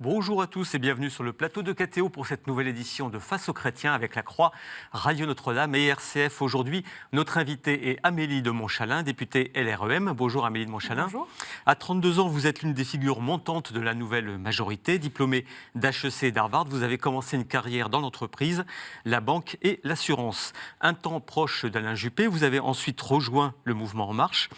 Bonjour à tous et bienvenue sur le plateau de KTO pour cette nouvelle édition de Face aux chrétiens avec la Croix, Radio Notre-Dame et RCF. Aujourd'hui, notre invitée est Amélie de Montchalin, députée LREM. Bonjour Amélie de Montchalin. Bonjour. À 32 ans, vous êtes l'une des figures montantes de la nouvelle majorité. Diplômée d'HEC et d'Harvard, vous avez commencé une carrière dans l'entreprise, la banque et l'assurance. Un temps proche d'Alain Juppé, vous avez ensuite rejoint le mouvement En Marche.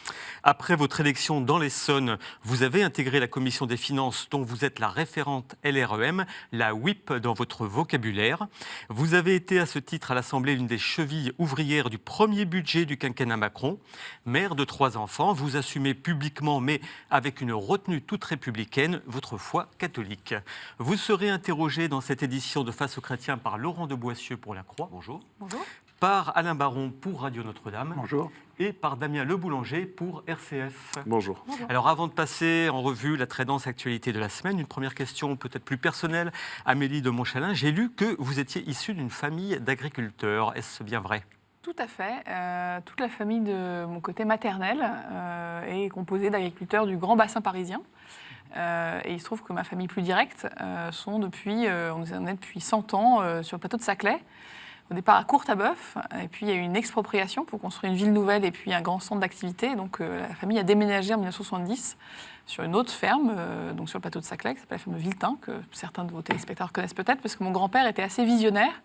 Après votre élection dans l'Essonne, vous avez intégré la commission des finances dont vous êtes la référente LREM, la WIP dans votre vocabulaire. Vous avez été à ce titre à l'Assemblée l'une des chevilles ouvrières du premier budget du quinquennat Macron. Mère de 3 enfants, vous assumez publiquement, mais avec une retenue toute républicaine, votre foi catholique. Vous serez interrogé dans cette édition de Face aux chrétiens par Laurent de Boissieu pour la Croix. Bonjour. Bonjour. Par Alain Baron pour Radio Notre-Dame. Bonjour. Et par Damien Le Boulanger pour RCF. Bonjour. Alors avant de passer en revue la très dense actualité de la semaine, une première question peut-être plus personnelle. Amélie de Montchalin, j'ai lu que vous étiez issue d'une famille d'agriculteurs. Est-ce bien vrai ? Tout à fait. Toute la famille de mon côté maternel est composée d'agriculteurs du Grand Bassin parisien. Et il se trouve que ma famille plus directe sont depuis 100 ans sur le plateau de Saclay. Au départ à Courtabœuf, et puis il y a eu une expropriation pour construire une ville nouvelle et puis un grand centre d'activité. Donc la famille a déménagé en 1970 sur une autre ferme, donc sur le plateau de Saclay, qui s'appelle la ferme de Villetin, que certains de vos téléspectateurs connaissent peut-être, parce que mon grand-père était assez visionnaire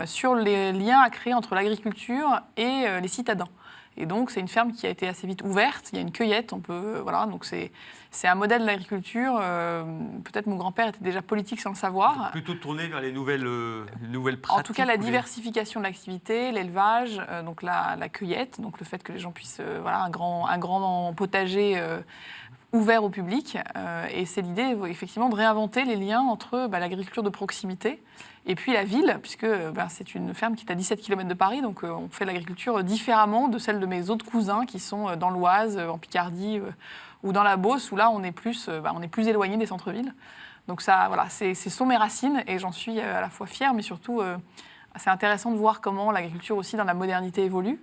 sur les liens à créer entre l'agriculture et les citadins. Et donc, c'est une ferme qui a été assez vite ouverte. Il y a une cueillette, donc c'est un modèle de l'agriculture. Peut-être mon grand-père était déjà politique sans le savoir. Donc plutôt tourné vers les nouvelles pratiques. En tout cas, la diversification de l'activité, l'élevage, donc la cueillette, donc le fait que les gens puissent, un grand potager ouvert au public. Et c'est l'idée, effectivement, de réinventer les liens entre l'agriculture de proximité et puis la ville, puisque c'est une ferme qui est à 17 km de Paris, donc on fait l'agriculture différemment de celle de mes autres cousins qui sont dans l'Oise, en Picardie ou dans la Beauce, où là on est plus éloigné des centres-villes. Donc ça, ce sont mes racines et j'en suis à la fois fière, mais surtout c'est intéressant de voir comment l'agriculture aussi dans la modernité évolue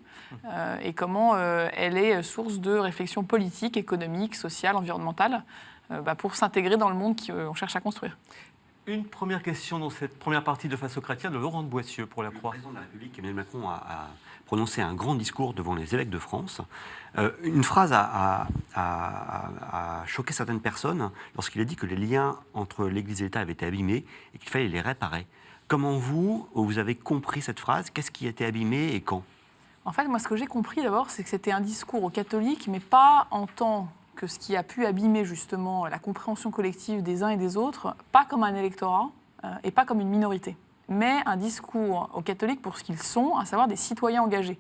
et comment elle est source de réflexion politique, économique, sociale, environnementale, pour s'intégrer dans le monde qu'on cherche à construire. Une première question dans cette première partie de Face aux chrétiens de Laurent de Boissieu pour la Croix. Le président de la République, Emmanuel Macron, a prononcé un grand discours devant les évêques de France. Une phrase a choqué certaines personnes lorsqu'il a dit que les liens entre l'Église et l'État avaient été abîmés et qu'il fallait les réparer. Comment vous avez compris cette phrase ? Qu'est-ce qui a été abîmé et quand ? En fait, moi, ce que j'ai compris d'abord, c'est que c'était un discours aux catholiques, mais pas en tant que ce qui a pu abîmer justement la compréhension collective des uns et des autres, pas comme un électorat et pas comme une minorité, mais un discours aux catholiques pour ce qu'ils sont, à savoir des citoyens engagés.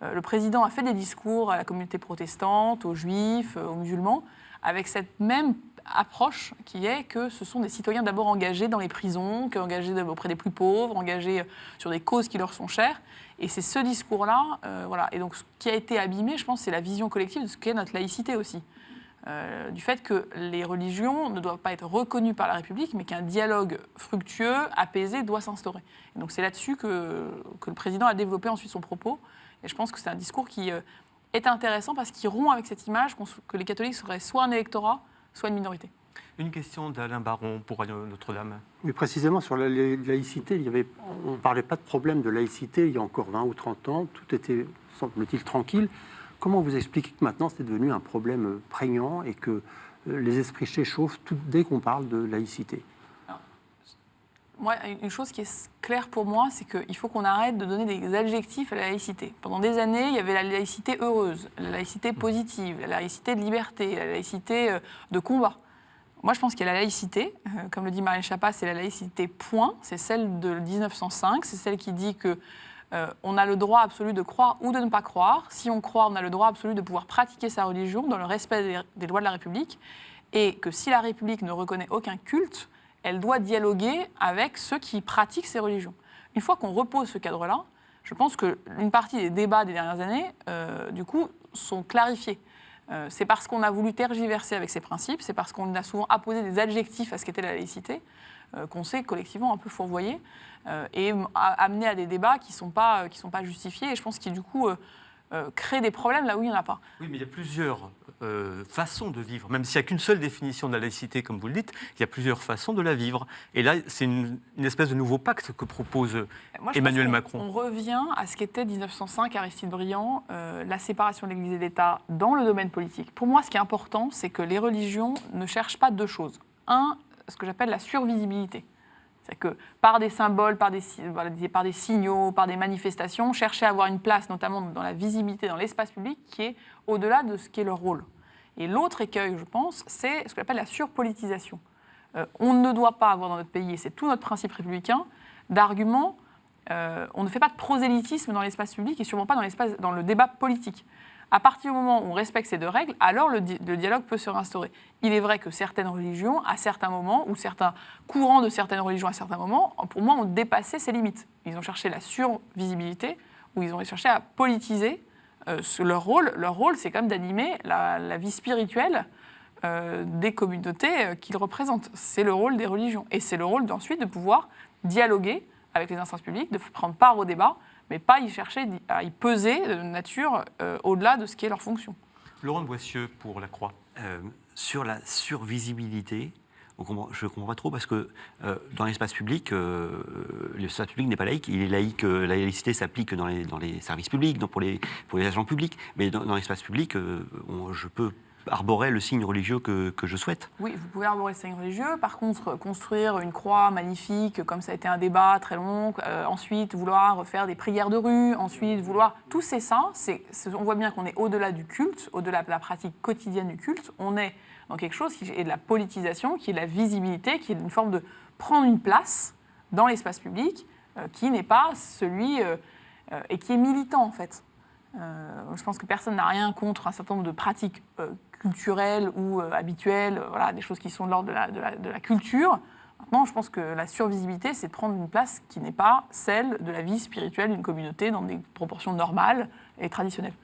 Le président a fait des discours à la communauté protestante, aux juifs, aux musulmans, avec cette même approche qui est que ce sont des citoyens d'abord engagés dans les prisons, engagés auprès des plus pauvres, engagés sur des causes qui leur sont chères. Et c'est ce discours-là, Et donc, ce qui a été abîmé, je pense, c'est la vision collective de ce qu'est notre laïcité aussi. Du fait que les religions ne doivent pas être reconnues par la République, mais qu'un dialogue fructueux, apaisé, doit s'instaurer. Et donc c'est là-dessus que le président a développé ensuite son propos. Et je pense que c'est un discours qui est intéressant parce qu'il rompt avec cette image que les catholiques seraient soit un électorat, soit une minorité. Une question d'Alain Baron pour Radio Notre-Dame. Oui, précisément sur la laïcité, on ne parlait pas de problème de laïcité il y a encore 20 ou 30 ans. Tout était, semble-t-il, tranquille. Comment vous expliquez que maintenant c'est devenu un problème prégnant et que les esprits s'échauffent dès qu'on parle de laïcité ? Moi, une chose qui est claire pour moi, c'est qu'il faut qu'on arrête de donner des adjectifs à la laïcité. Pendant des années, il y avait la laïcité heureuse, la laïcité positive, la laïcité de liberté, la laïcité de combat. Moi, je pense qu'il y a la laïcité, comme le dit Marlène Schiappa, c'est la laïcité point, c'est celle de 1905, c'est celle qui dit que on a le droit absolu de croire ou de ne pas croire. Si on croit, on a le droit absolu de pouvoir pratiquer sa religion dans le respect des lois de la République. Et que si la République ne reconnaît aucun culte, elle doit dialoguer avec ceux qui pratiquent ces religions. Une fois qu'on repose ce cadre-là, je pense qu'une partie des débats des dernières années, du coup, sont clarifiés. C'est parce qu'on a voulu tergiverser avec ces principes, c'est parce qu'on a souvent apposé des adjectifs à ce qu'était la laïcité, qu'on s'est collectivement un peu fourvoyé et amené à des débats qui sont pas justifiés et je pense qu'ils du coup créent des problèmes là où il n'y en a pas. Oui, mais il y a plusieurs façons de vivre. Même s'il n'y a qu'une seule définition de la laïcité, comme vous le dites, il y a plusieurs façons de la vivre. Et là, c'est une espèce de nouveau pacte que propose Emmanuel Macron. On revient à ce qu'était 1905, Aristide Briand, la séparation de l'Église et de l'État dans le domaine politique. Pour moi, ce qui est important, c'est que les religions ne cherchent pas deux choses. Un, ce que j'appelle la survisibilité. C'est-à-dire que par des symboles, par des signaux, par des manifestations, chercher à avoir une place, notamment dans la visibilité, dans l'espace public, qui est au-delà de ce qui est leur rôle. Et l'autre écueil, je pense, c'est ce que j'appelle la surpolitisation. On ne doit pas avoir dans notre pays, et c'est tout notre principe républicain, d'arguments. On ne fait pas de prosélytisme dans l'espace public et sûrement pas dans le débat politique. À partir du moment où on respecte ces deux règles, alors le dialogue peut se réinstaurer. Il est vrai que certaines religions, à certains moments, ou certains courants de certaines religions à certains moments, pour moi, ont dépassé ces limites. Ils ont cherché la survisibilité, ou ils ont cherché à politiser leur rôle. Leur rôle, c'est quand même d'animer la vie spirituelle des communautés qu'ils représentent. C'est le rôle des religions. Et c'est le rôle ensuite de pouvoir dialoguer avec les instances publiques, de prendre part au débat, mais pas y chercher à y peser de nature au-delà de ce qui est leur fonction. Laurent de Boissieu pour La Croix. Sur la survisibilité, je ne comprends pas trop parce que dans l'espace public n'est pas laïque. Il est laïque, la laïcité s'applique dans les services publics, pour les agents publics, mais dans l'espace public, je peux arborer le signe religieux que je souhaite. Oui, vous pouvez arborer le signe religieux. Par contre, construire une croix magnifique, comme ça a été un débat très long, ensuite vouloir faire des prières de rue, ensuite vouloir... Tout c'est ça, on voit bien qu'on est au-delà du culte, au-delà de la pratique quotidienne du culte. On est dans quelque chose qui est de la politisation, qui est de la visibilité, qui est une forme de prendre une place dans l'espace public, qui n'est pas celui... et qui est militant, en fait. Je pense que personne n'a rien contre un certain nombre de pratiques culturelles ou habituelles, des choses qui sont de l'ordre de la culture. Maintenant, je pense que la survisibilité, c'est de prendre une place qui n'est pas celle de la vie spirituelle d'une communauté dans des proportions normales et traditionnelles.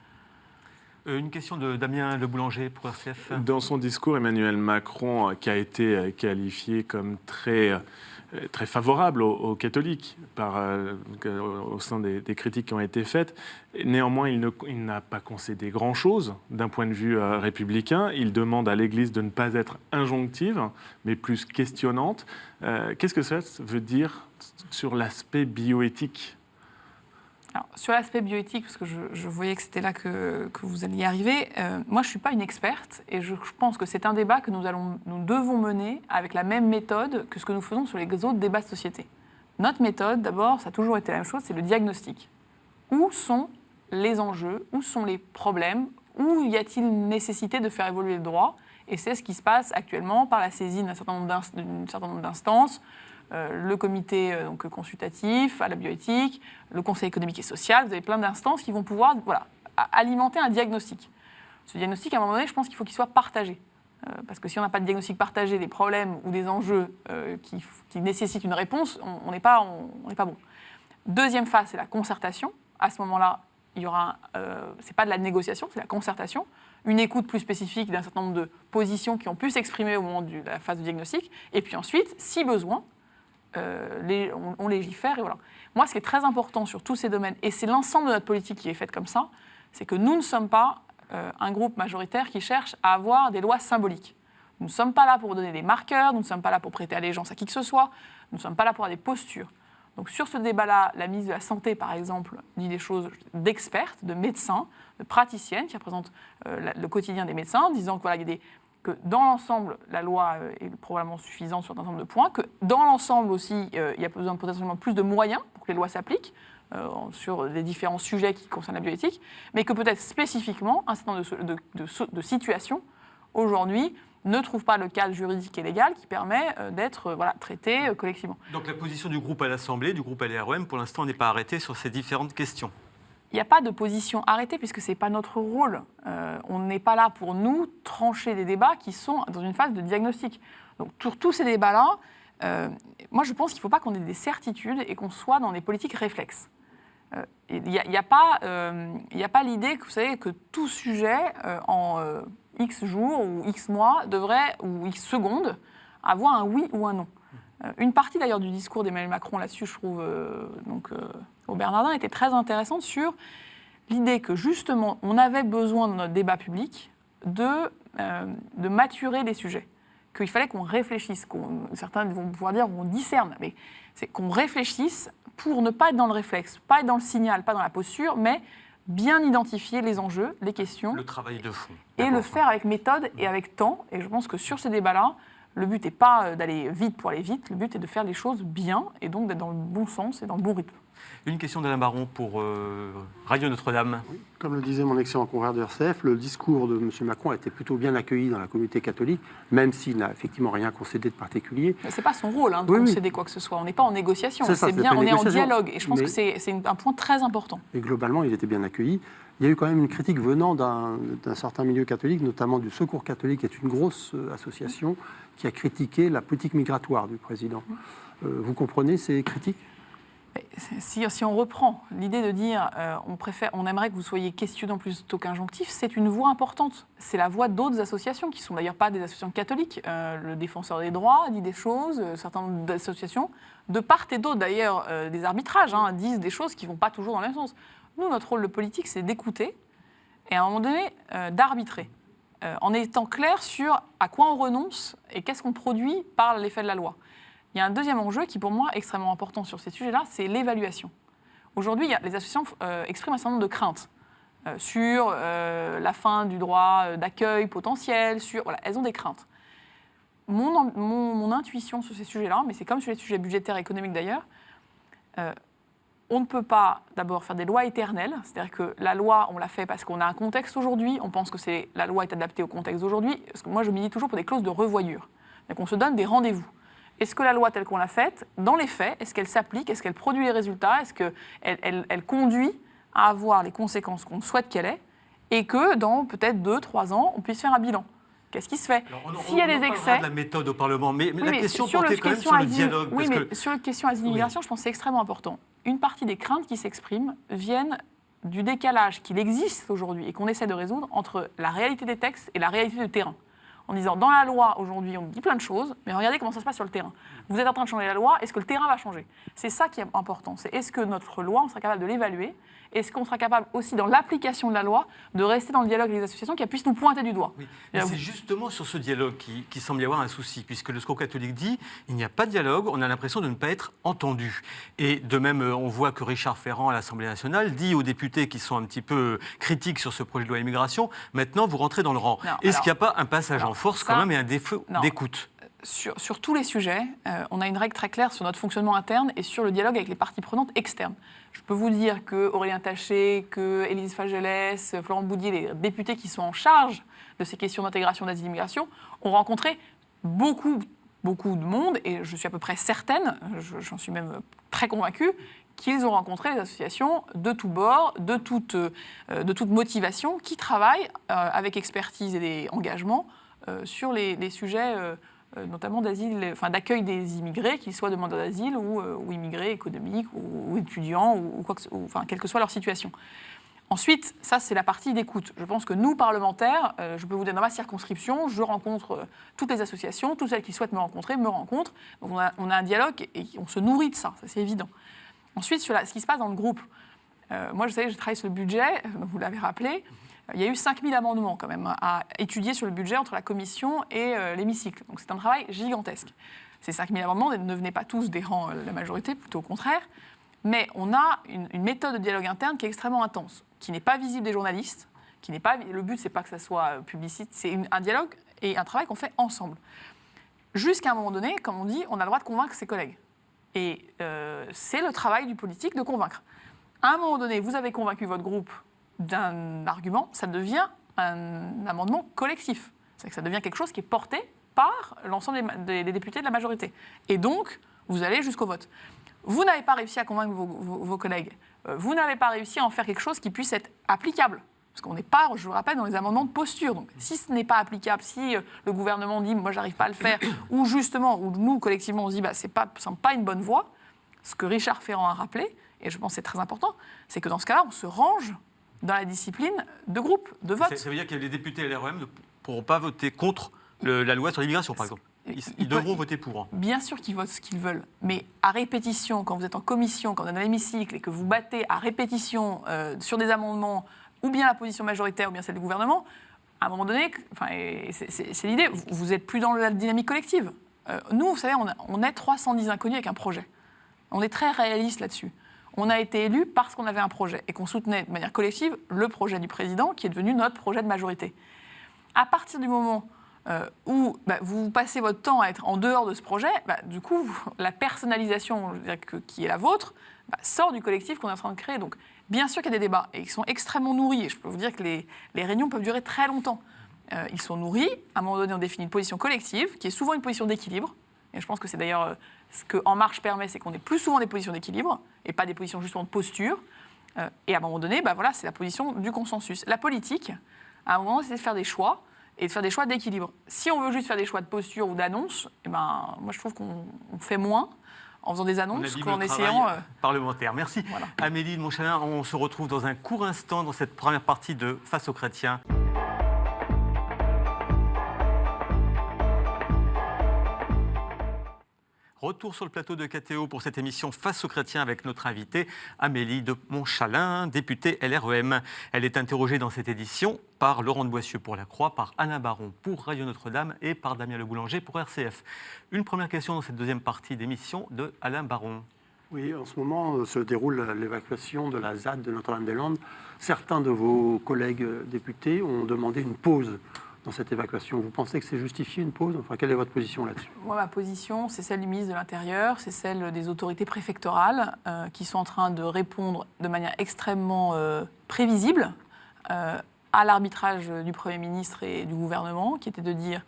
Une question de Damien Le Boulanger pour RCF. Dans son discours, Emmanuel Macron, qui a été qualifié comme très favorable aux catholiques au sein des critiques qui ont été faites. Néanmoins, il n'a pas concédé grand-chose d'un point de vue républicain. Il demande à l'Église de ne pas être injonctive, mais plus questionnante. Qu'est-ce que ça veut dire sur l'aspect bioéthique ? Alors, sur l'aspect bioéthique, parce que je voyais que c'était là que vous alliez arriver, moi je ne suis pas une experte et je pense que c'est un débat que nous devons mener avec la même méthode que ce que nous faisons sur les autres débats de société. Notre méthode, d'abord, ça a toujours été la même chose, c'est le diagnostic. Où sont les enjeux, où sont les problèmes, où y a-t-il nécessité de faire évoluer le droit ? Et c'est ce qui se passe actuellement par la saisine d'un certain nombre d'instances, le comité consultatif à la bioéthique, le conseil économique et social. Vous avez plein d'instances qui vont pouvoir alimenter un diagnostic. Ce diagnostic, à un moment donné, je pense qu'il faut qu'il soit partagé. Parce que si on n'a pas de diagnostic partagé des problèmes ou des enjeux qui nécessitent une réponse, on n'est pas bon. Deuxième phase, c'est la concertation. À ce moment-là, il y aura, c'est pas de la négociation, c'est la concertation. Une écoute plus spécifique d'un certain nombre de positions qui ont pu s'exprimer au moment de la phase de diagnostic. Et puis ensuite, si besoin, on légifère et voilà. Moi, ce qui est très important sur tous ces domaines, et c'est l'ensemble de notre politique qui est faite comme ça, c'est que nous ne sommes pas un groupe majoritaire qui cherche à avoir des lois symboliques. Nous ne sommes pas là pour donner des marqueurs, nous ne sommes pas là pour prêter allégeance à qui que ce soit, nous ne sommes pas là pour avoir des postures. Donc sur ce débat-là, la ministre de la Santé, par exemple, dit des choses d'expertes, de médecins, de praticiennes qui représentent le quotidien des médecins, disant que voilà, que dans l'ensemble, la loi est probablement suffisante sur un certain nombre de points, que dans l'ensemble aussi, il y a besoin potentiellement plus de moyens pour que les lois s'appliquent sur les différents sujets qui concernent la bioéthique, mais que peut-être spécifiquement, un certain nombre de situations, aujourd'hui, ne trouvent pas le cadre juridique et légal qui permet d'être traité collectivement. Donc la position du groupe à l'Assemblée, du groupe LREM, pour l'instant, n'est pas arrêtée sur ces différentes questions. Il n'y a pas de position arrêtée puisque ce n'est pas notre rôle. On n'est pas là pour nous trancher des débats qui sont dans une phase de diagnostic. Donc sur tous ces débats-là, moi je pense qu'il ne faut pas qu'on ait des certitudes et qu'on soit dans des politiques réflexes. Il n'y a pas l'idée que, vous savez, que tout sujet en X jours ou X mois devrait, ou X secondes, avoir un oui ou un non. Une partie d'ailleurs du discours d'Emmanuel Macron là-dessus, je trouve, au Bernardin, était très intéressante sur l'idée que justement, on avait besoin dans notre débat public de maturer les sujets, qu'il fallait qu'on réfléchisse, certains vont pouvoir dire qu'on discerne, mais c'est qu'on réfléchisse pour ne pas être dans le réflexe, pas être dans le signal, pas dans la posture, mais bien identifier les enjeux, les questions. Le travail de fond. Et le faire avec méthode et avec temps. Et je pense que sur ces débats-là, le but n'est pas d'aller vite pour aller vite, le but est de faire les choses bien et donc d'être dans le bon sens et dans le bon rythme. Une question d'Alain Baron pour Radio Notre-Dame. Oui, comme le disait mon excellent confrère de RCF, le discours de M. Macron a été plutôt bien accueilli dans la communauté catholique, même s'il n'a effectivement rien concédé de particulier. Ce n'est pas son rôle de concéder quoi que ce soit. On n'est pas en négociation. C'est ça, on est en dialogue. Et je pense que c'est un point très important. Et globalement, il était bien accueilli. Il y a eu quand même une critique venant d'un certain milieu catholique, notamment du Secours catholique, qui est une grosse association, qui a critiqué la politique migratoire du président. Vous comprenez ces critiques ? Si on reprend l'idée de dire on aimerait que vous soyez questionnant plutôt qu'injonctif, c'est une voix importante. C'est la voix d'autres associations, qui ne sont d'ailleurs pas des associations catholiques. Le Défenseur des droits dit des choses, certains nombre d'associations, de part et d'autre d'ailleurs, des arbitrages disent des choses qui ne vont pas toujours dans le même sens. Nous, notre rôle de politique, c'est d'écouter et à un moment donné, d'arbitrer, en étant clair sur à quoi on renonce et qu'est-ce qu'on produit par l'effet de la loi. Il y a un deuxième enjeu qui, pour moi, est extrêmement important sur ces sujets-là, c'est l'évaluation. Aujourd'hui, les associations expriment un certain nombre de craintes sur la fin du droit d'accueil potentiel, elles ont des craintes. Mon intuition sur ces sujets-là, mais c'est comme sur les sujets budgétaires et économiques d'ailleurs, on ne peut pas d'abord faire des lois éternelles, c'est-à-dire que la loi, on l'a fait parce qu'on a un contexte aujourd'hui, on pense que la loi est adaptée au contexte d'aujourd'hui, parce que moi je milite toujours pour des clauses de revoyure, donc on se donne des rendez-vous. Est-ce que la loi telle qu'on l'a faite, dans les faits, est-ce qu'elle s'applique, est-ce qu'elle produit les résultats, est-ce qu'elle conduit à avoir les conséquences qu'on souhaite qu'elle ait, et que dans peut-être 2-3 ans, on puisse faire un bilan. Qu'est-ce qui se fait? S'il y a des excès, de la méthode au Parlement, mais la question sur portait quand même sur le dialogue. Oui, mais sur la question asile-immigration, je pense que c'est extrêmement important. Une partie des craintes qui s'expriment viennent du décalage qu'il existe aujourd'hui et qu'on essaie de résoudre entre la réalité des textes et la réalité du terrain. En disant, dans la loi, aujourd'hui, on dit plein de choses, mais regardez comment ça se passe sur le terrain. Vous êtes en train de changer la loi, est-ce que le terrain va changer? C'est ça qui est important. C'est est-ce que notre loi, on sera capable de l'évaluer? Est-ce qu'on sera capable aussi, dans l'application de la loi, de rester dans le dialogue avec les associations qui puissent nous pointer du doigt? Oui. C'est justement sur ce dialogue qui semble y avoir un souci, puisque le Secours catholique dit il n'y a pas de dialogue, on a l'impression de ne pas être entendu. Et de même, on voit que Richard Ferrand, à l'Assemblée nationale, dit aux députés qui sont un petit peu critiques sur ce projet de loi immigration, maintenant vous rentrez dans le rang. Est-ce qu'il n'y a pas un passage en force quand même et un défaut d'écoute? Sur tous les sujets, on a une règle très claire sur notre fonctionnement interne et sur le dialogue avec les parties prenantes externes. Je peux vous dire qu'Aurélien Taché, qu'Élise Fagelès, Florent Boudier, les députés qui sont en charge de ces questions d'intégration, d'asile, d'immigration, ont rencontré beaucoup de monde, et je suis à peu près certaine, j'en suis même très convaincue, qu'ils ont rencontré des associations de tous bords, de toute motivation, qui travaillent avec expertise et engagement sur les sujets notamment d'accueil des immigrés, qu'ils soient demandeurs d'asile ou immigrés économiques ou étudiants, quelle que soit leur situation. Ensuite, ça c'est la partie d'écoute. Je pense que nous, parlementaires, je peux vous dire dans ma circonscription, je rencontre toutes les associations, toutes celles qui souhaitent me rencontrer, me rencontrent. Donc on a un dialogue et on se nourrit de ça c'est évident. Ensuite, sur ce qui se passe dans le groupe. Moi, je travaille sur le budget, vous l'avez rappelé. Il y a eu 5000 amendements quand même à étudier sur le budget entre la commission et l'hémicycle. Donc c'est un travail gigantesque. Ces 5000 amendements ne venaient pas tous des rangs de la majorité, plutôt au contraire. Mais on a une méthode de dialogue interne qui est extrêmement intense, qui n'est pas visible des journalistes, le but, c'est pas que ça soit publicité, c'est un dialogue et un travail qu'on fait ensemble. Jusqu'à un moment donné, comme on dit, on a le droit de convaincre ses collègues. Et c'est le travail du politique de convaincre. À un moment donné, vous avez convaincu votre groupe d'un argument, ça devient un amendement collectif. C'est-à-dire que ça devient quelque chose qui est porté par l'ensemble des députés de la majorité. Et donc, vous allez jusqu'au vote. Vous n'avez pas réussi à convaincre vos collègues. Vous n'avez pas réussi à en faire quelque chose qui puisse être applicable. Parce qu'on n'est pas, je vous rappelle, dans les amendements de posture. Donc, si ce n'est pas applicable, si le gouvernement dit « moi, j'arrive pas à le faire », ou justement, ou nous, collectivement, on se dit « ça ne semble pas une bonne voie », ce que Richard Ferrand a rappelé, et je pense que c'est très important, c'est que dans ce cas-là, on se range dans la discipline de groupe, de vote. Ça veut dire que les députés LREM ne pourront pas voter contre la loi sur l'immigration, par exemple. Ils devront voter pour. Bien sûr qu'ils votent ce qu'ils veulent, mais à répétition, quand vous êtes en commission, quand vous êtes dans l'hémicycle et que vous battez à répétition sur des amendements, ou bien la position majoritaire ou bien celle du gouvernement, à un moment donné, c'est l'idée, vous n'êtes plus dans la dynamique collective. Nous, vous savez, on est 310 inconnus avec un projet. On est très réaliste là-dessus. On a été élus parce qu'on avait un projet et qu'on soutenait de manière collective le projet du président qui est devenu notre projet de majorité. À partir du moment où vous passez votre temps à être en dehors de ce projet, du coup, la personnalisation qui est la vôtre sort du collectif qu'on est en train de créer. Donc, bien sûr qu'il y a des débats et ils sont extrêmement nourris. Et je peux vous dire que les réunions peuvent durer très longtemps. Ils sont nourris. À un moment donné, on définit une position collective qui est souvent une position d'équilibre. Et je pense que c'est d'ailleurs ce que En Marche permet, c'est qu'on ait plus souvent des positions d'équilibre et pas des positions justement de posture. Et à un moment donné, c'est la position du consensus. La politique, à un moment, c'est de faire des choix et de faire des choix d'équilibre. Si on veut juste faire des choix de posture ou d'annonce, moi je trouve qu'on fait moins en faisant des annonces qu'en essayant... parlementaire. Merci. Voilà. Amélie de Montchalin, on se retrouve dans un court instant dans cette première partie de Face aux chrétiens. Retour sur le plateau de KTO pour cette émission Face aux chrétiens avec notre invitée Amélie de Montchalin, députée LREM. Elle est interrogée dans cette édition par Laurent de Boissieu pour La Croix, par Alain Baron pour Radio Notre-Dame et par Damien Le Boulanger pour RCF. Une première question dans cette deuxième partie d'émission de Alain Baron. Oui, en ce moment se déroule l'évacuation de la ZAD de Notre-Dame-des-Landes. Certains de vos collègues députés ont demandé une pause dans cette évacuation. Vous pensez que c'est justifié une pause ? Enfin, quelle est votre position là-dessus ? Moi, ma position, c'est celle du ministre de l'Intérieur, c'est celle des autorités préfectorales qui sont en train de répondre de manière extrêmement prévisible à l'arbitrage du Premier ministre et du gouvernement, qui était de dire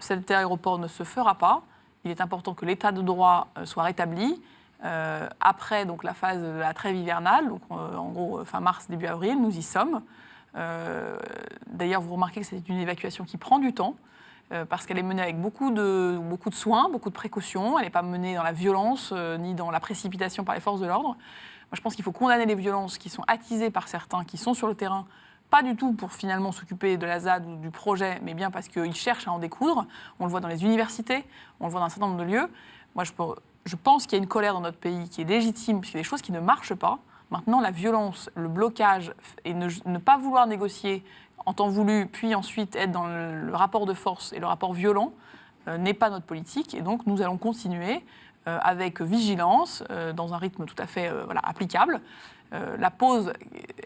cet aéroport ne se fera pas. Il est important que l'état de droit soit rétabli. Après donc, la phase de la trêve hivernale, donc, en gros fin mars, début avril, nous y sommes. D'ailleurs, vous remarquez que c'est une évacuation qui prend du temps parce qu'elle est menée avec beaucoup de soins, beaucoup de précautions. Elle n'est pas menée dans la violence ni dans la précipitation par les forces de l'ordre. Moi, je pense qu'il faut condamner les violences qui sont attisées par certains qui sont sur le terrain, pas du tout pour finalement s'occuper de la ZAD ou du projet, mais bien parce qu'ils cherchent à en découdre. On le voit dans les universités, on le voit dans un certain nombre de lieux. Moi, je pense qu'il y a une colère dans notre pays qui est légitime, parce qu'il y a des choses qui ne marchent pas. Maintenant, la violence, le blocage et ne pas vouloir négocier en temps voulu, puis ensuite être dans le rapport de force et le rapport violent, n'est pas notre politique. Et donc, nous allons continuer avec vigilance, dans un rythme tout à fait applicable. La pause,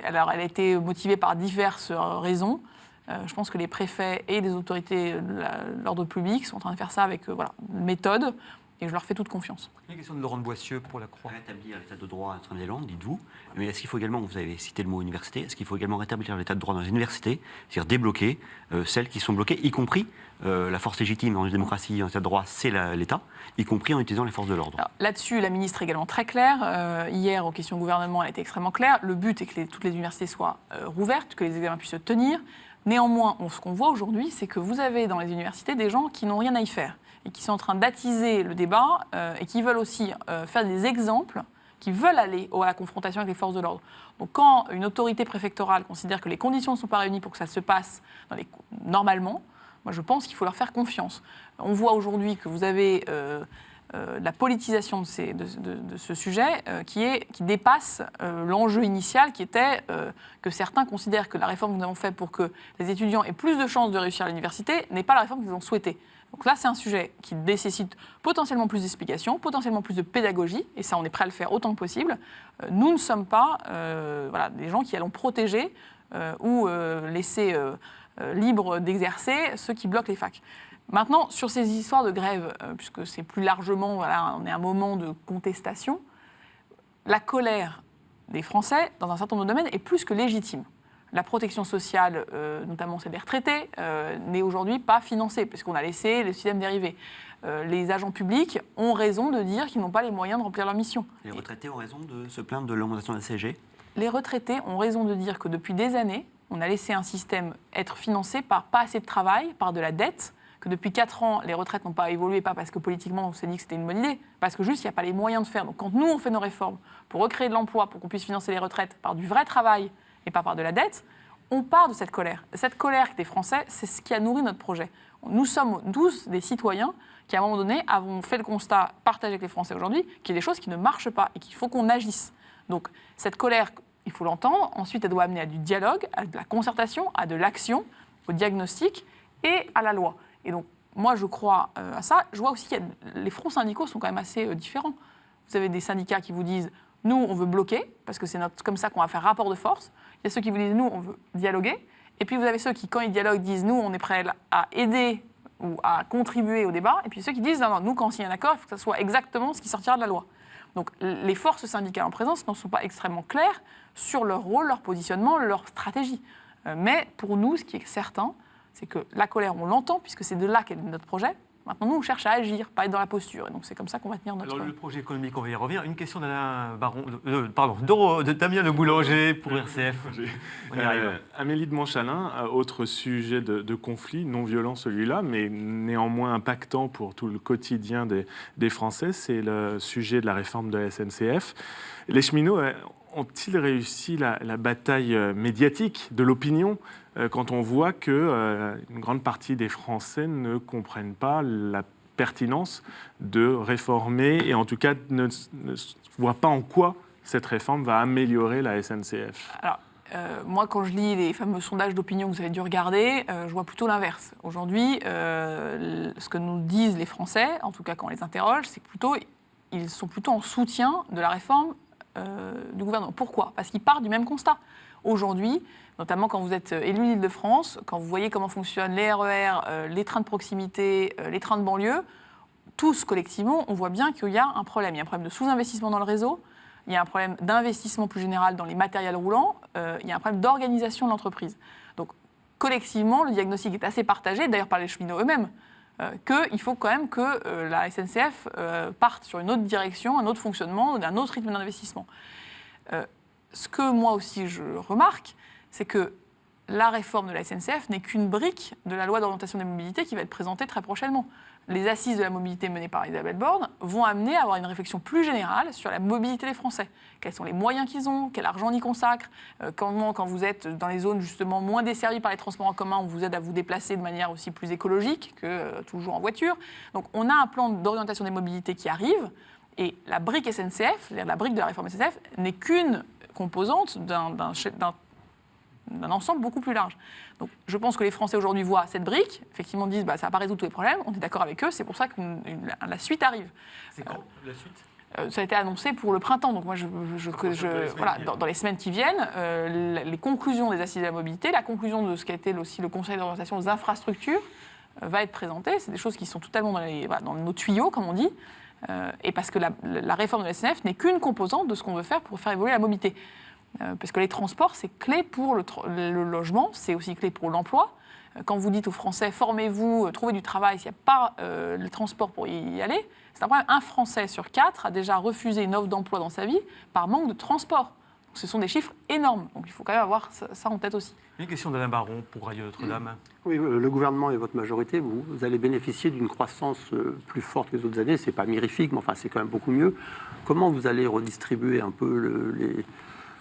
alors, elle a été motivée par diverses raisons. Je pense que les préfets et les autorités de l'ordre public sont en train de faire ça avec méthode. Et je leur fais toute confiance. Une question de Laurent de Boissieu pour La Croix. Rétablir l'état de droit à Notre-Dame-des-Landes, dites-vous. Mais est-ce qu'il faut également, vous avez cité le mot université, est-ce qu'il faut également rétablir l'état de droit dans les universités, c'est-à-dire débloquer celles qui sont bloquées, y compris la force légitime dans une démocratie, en état de droit, c'est l'État, y compris en utilisant les forces de l'ordre. Là-dessus, la ministre est également très claire. Hier, aux questions gouvernement, elle a été extrêmement claire. Le but est que toutes les universités soient rouvertes, que les examens puissent se tenir. Néanmoins, ce qu'on voit aujourd'hui, c'est que vous avez dans les universités des gens qui n'ont rien à y faire et qui sont en train d'attiser le débat et qui veulent aussi faire des exemples, qui veulent aller à la confrontation avec les forces de l'ordre. Donc quand une autorité préfectorale considère que les conditions ne sont pas réunies pour que ça se passe normalement, moi je pense qu'il faut leur faire confiance. On voit aujourd'hui que vous avez la politisation de ce sujet qui dépasse l'enjeu initial qui était que certains considèrent que la réforme que nous avons faite pour que les étudiants aient plus de chances de réussir à l'université n'est pas la réforme qu'ils ont souhaitée. Donc là, c'est un sujet qui nécessite potentiellement plus d'explications, potentiellement plus de pédagogie, et ça, on est prêt à le faire autant que possible. Nous ne sommes pas des gens qui allons protéger ou laisser libres d'exercer ceux qui bloquent les facs. Maintenant, sur ces histoires de grève, puisque c'est plus largement, on est à un moment de contestation, la colère des Français, dans un certain nombre de domaines, est plus que légitime. La protection sociale, notamment celle des retraités, n'est aujourd'hui pas financée, puisqu'on a laissé le système dériver. Les agents publics ont raison de dire qu'ils n'ont pas les moyens de remplir leur mission. Les retraités ont raison de se plaindre de l'augmentation de la CSG ? Les retraités ont raison de dire que depuis des années, on a laissé un système être financé par pas assez de travail, par de la dette, que depuis 4 ans, les retraites n'ont pas évolué, pas parce que politiquement on s'est dit que c'était une bonne idée, parce que juste il n'y a pas les moyens de faire. Donc quand nous on fait nos réformes pour recréer de l'emploi, pour qu'on puisse financer les retraites par du vrai travail et pas par de la dette, on part de cette colère. Cette colère des Français, c'est ce qui a nourri notre projet. Nous sommes tous des citoyens qui, à un moment donné, avons fait le constat partagé avec les Français aujourd'hui qu'il y a des choses qui ne marchent pas et qu'il faut qu'on agisse. Donc cette colère, il faut l'entendre. Ensuite, elle doit amener à du dialogue, à de la concertation, à de l'action. au diagnostic et à la loi. Et donc, moi, je crois à ça. Je vois aussi que les fronts syndicaux sont quand même assez différents. Vous avez des syndicats qui vous disent « nous, on veut bloquer, parce que c'est comme ça qu'on va faire rapport de force ». Il y a ceux qui vous disent « nous, on veut dialoguer ». Et puis, vous avez ceux qui, quand ils dialoguent, disent « nous, on est prêts à aider ou à contribuer au débat ». Et puis, ceux qui disent « non, nous, quand on signe un accord, il faut que ça soit exactement ce qui sortira de la loi ». Donc, les forces syndicales en présence n'en sont pas extrêmement claires sur leur rôle, leur positionnement, leur stratégie. Mais pour nous, ce qui est certain, c'est que la colère, on l'entend, puisque c'est de là qu'est notre projet. Maintenant, nous, on cherche à agir, pas être dans la posture. Et donc, c'est comme ça qu'on va tenir notre... Alors, le projet économique, on va y revenir. Une question d'Alain Baron, de Damien Le Boulanger pour RCF. On y arrive. Amélie de Montchalin, autre sujet de conflit, non violent celui-là, mais néanmoins impactant pour tout le quotidien des Français, c'est le sujet de la réforme de la SNCF. Les cheminots ont-ils réussi la bataille médiatique de l'opinion quand on voit qu'une grande partie des Français ne comprennent pas la pertinence de réformer et en tout cas ne voient pas en quoi cette réforme va améliorer la SNCF? Alors, moi, quand je lis les fameux sondages d'opinion que vous avez dû regarder, je vois plutôt l'inverse. Aujourd'hui, ce que nous disent les Français, en tout cas quand on les interroge, c'est que ils sont plutôt en soutien de la réforme du gouvernement. Pourquoi ? Parce qu'ils partent du même constat. Aujourd'hui, notamment quand vous êtes élu d'Île-de-France, quand vous voyez comment fonctionnent les RER, les trains de proximité, les trains de banlieue, tous collectivement, on voit bien qu'il y a un problème. Il y a un problème de sous-investissement dans le réseau, il y a un problème d'investissement plus général dans les matériels roulants, il y a un problème d'organisation de l'entreprise. Donc, collectivement, le diagnostic est assez partagé, d'ailleurs par les cheminots eux-mêmes, qu'il faut quand même que la SNCF parte sur une autre direction, un autre fonctionnement, un autre rythme d'investissement. Ce que moi aussi je remarque, c'est que la réforme de la SNCF n'est qu'une brique de la loi d'orientation des mobilités qui va être présentée très prochainement. Les assises de la mobilité menées par Elisabeth Borne vont amener à avoir une réflexion plus générale sur la mobilité des Français. Quels sont les moyens qu'ils ont, quel argent on y consacre, comment, quand vous êtes dans les zones justement moins desservies par les transports en commun, on vous aide à vous déplacer de manière aussi plus écologique que toujours en voiture. Donc on a un plan d'orientation des mobilités qui arrive, et la brique SNCF, c'est-à-dire la brique de la réforme SNCF, n'est qu'une composante d'un ensemble beaucoup plus large. Donc, je pense que les Français aujourd'hui voient cette brique, effectivement disent ça va pas résoudre tous les problèmes, on est d'accord avec eux, c'est pour ça que la suite arrive. C'est quand la suite ? Ça a été annoncé pour le printemps, donc moi, dans les semaines qui viennent, les conclusions des assises de la mobilité, la conclusion de ce qu'a été aussi le Conseil d'orientation aux infrastructures va être présentée. C'est des choses qui sont totalement dans nos tuyaux, comme on dit, et parce que la réforme de la SNCF n'est qu'une composante de ce qu'on veut faire pour faire évoluer la mobilité. Parce que les transports, c'est clé pour le logement, c'est aussi clé pour l'emploi. Quand vous dites aux Français, formez-vous, trouvez du travail, s'il n'y a pas le transport pour y aller, c'est un problème. Un Français sur 4 a déjà refusé une offre d'emploi dans sa vie par manque de transport. Donc, ce sont des chiffres énormes, donc il faut quand même avoir ça en tête aussi. Une question d'Alain Baron pour Radio Notre-Dame. Oui, le gouvernement et votre majorité, vous allez bénéficier d'une croissance plus forte que les autres années. Ce n'est pas mirifique, mais enfin, c'est quand même beaucoup mieux. Comment vous allez redistribuer un peu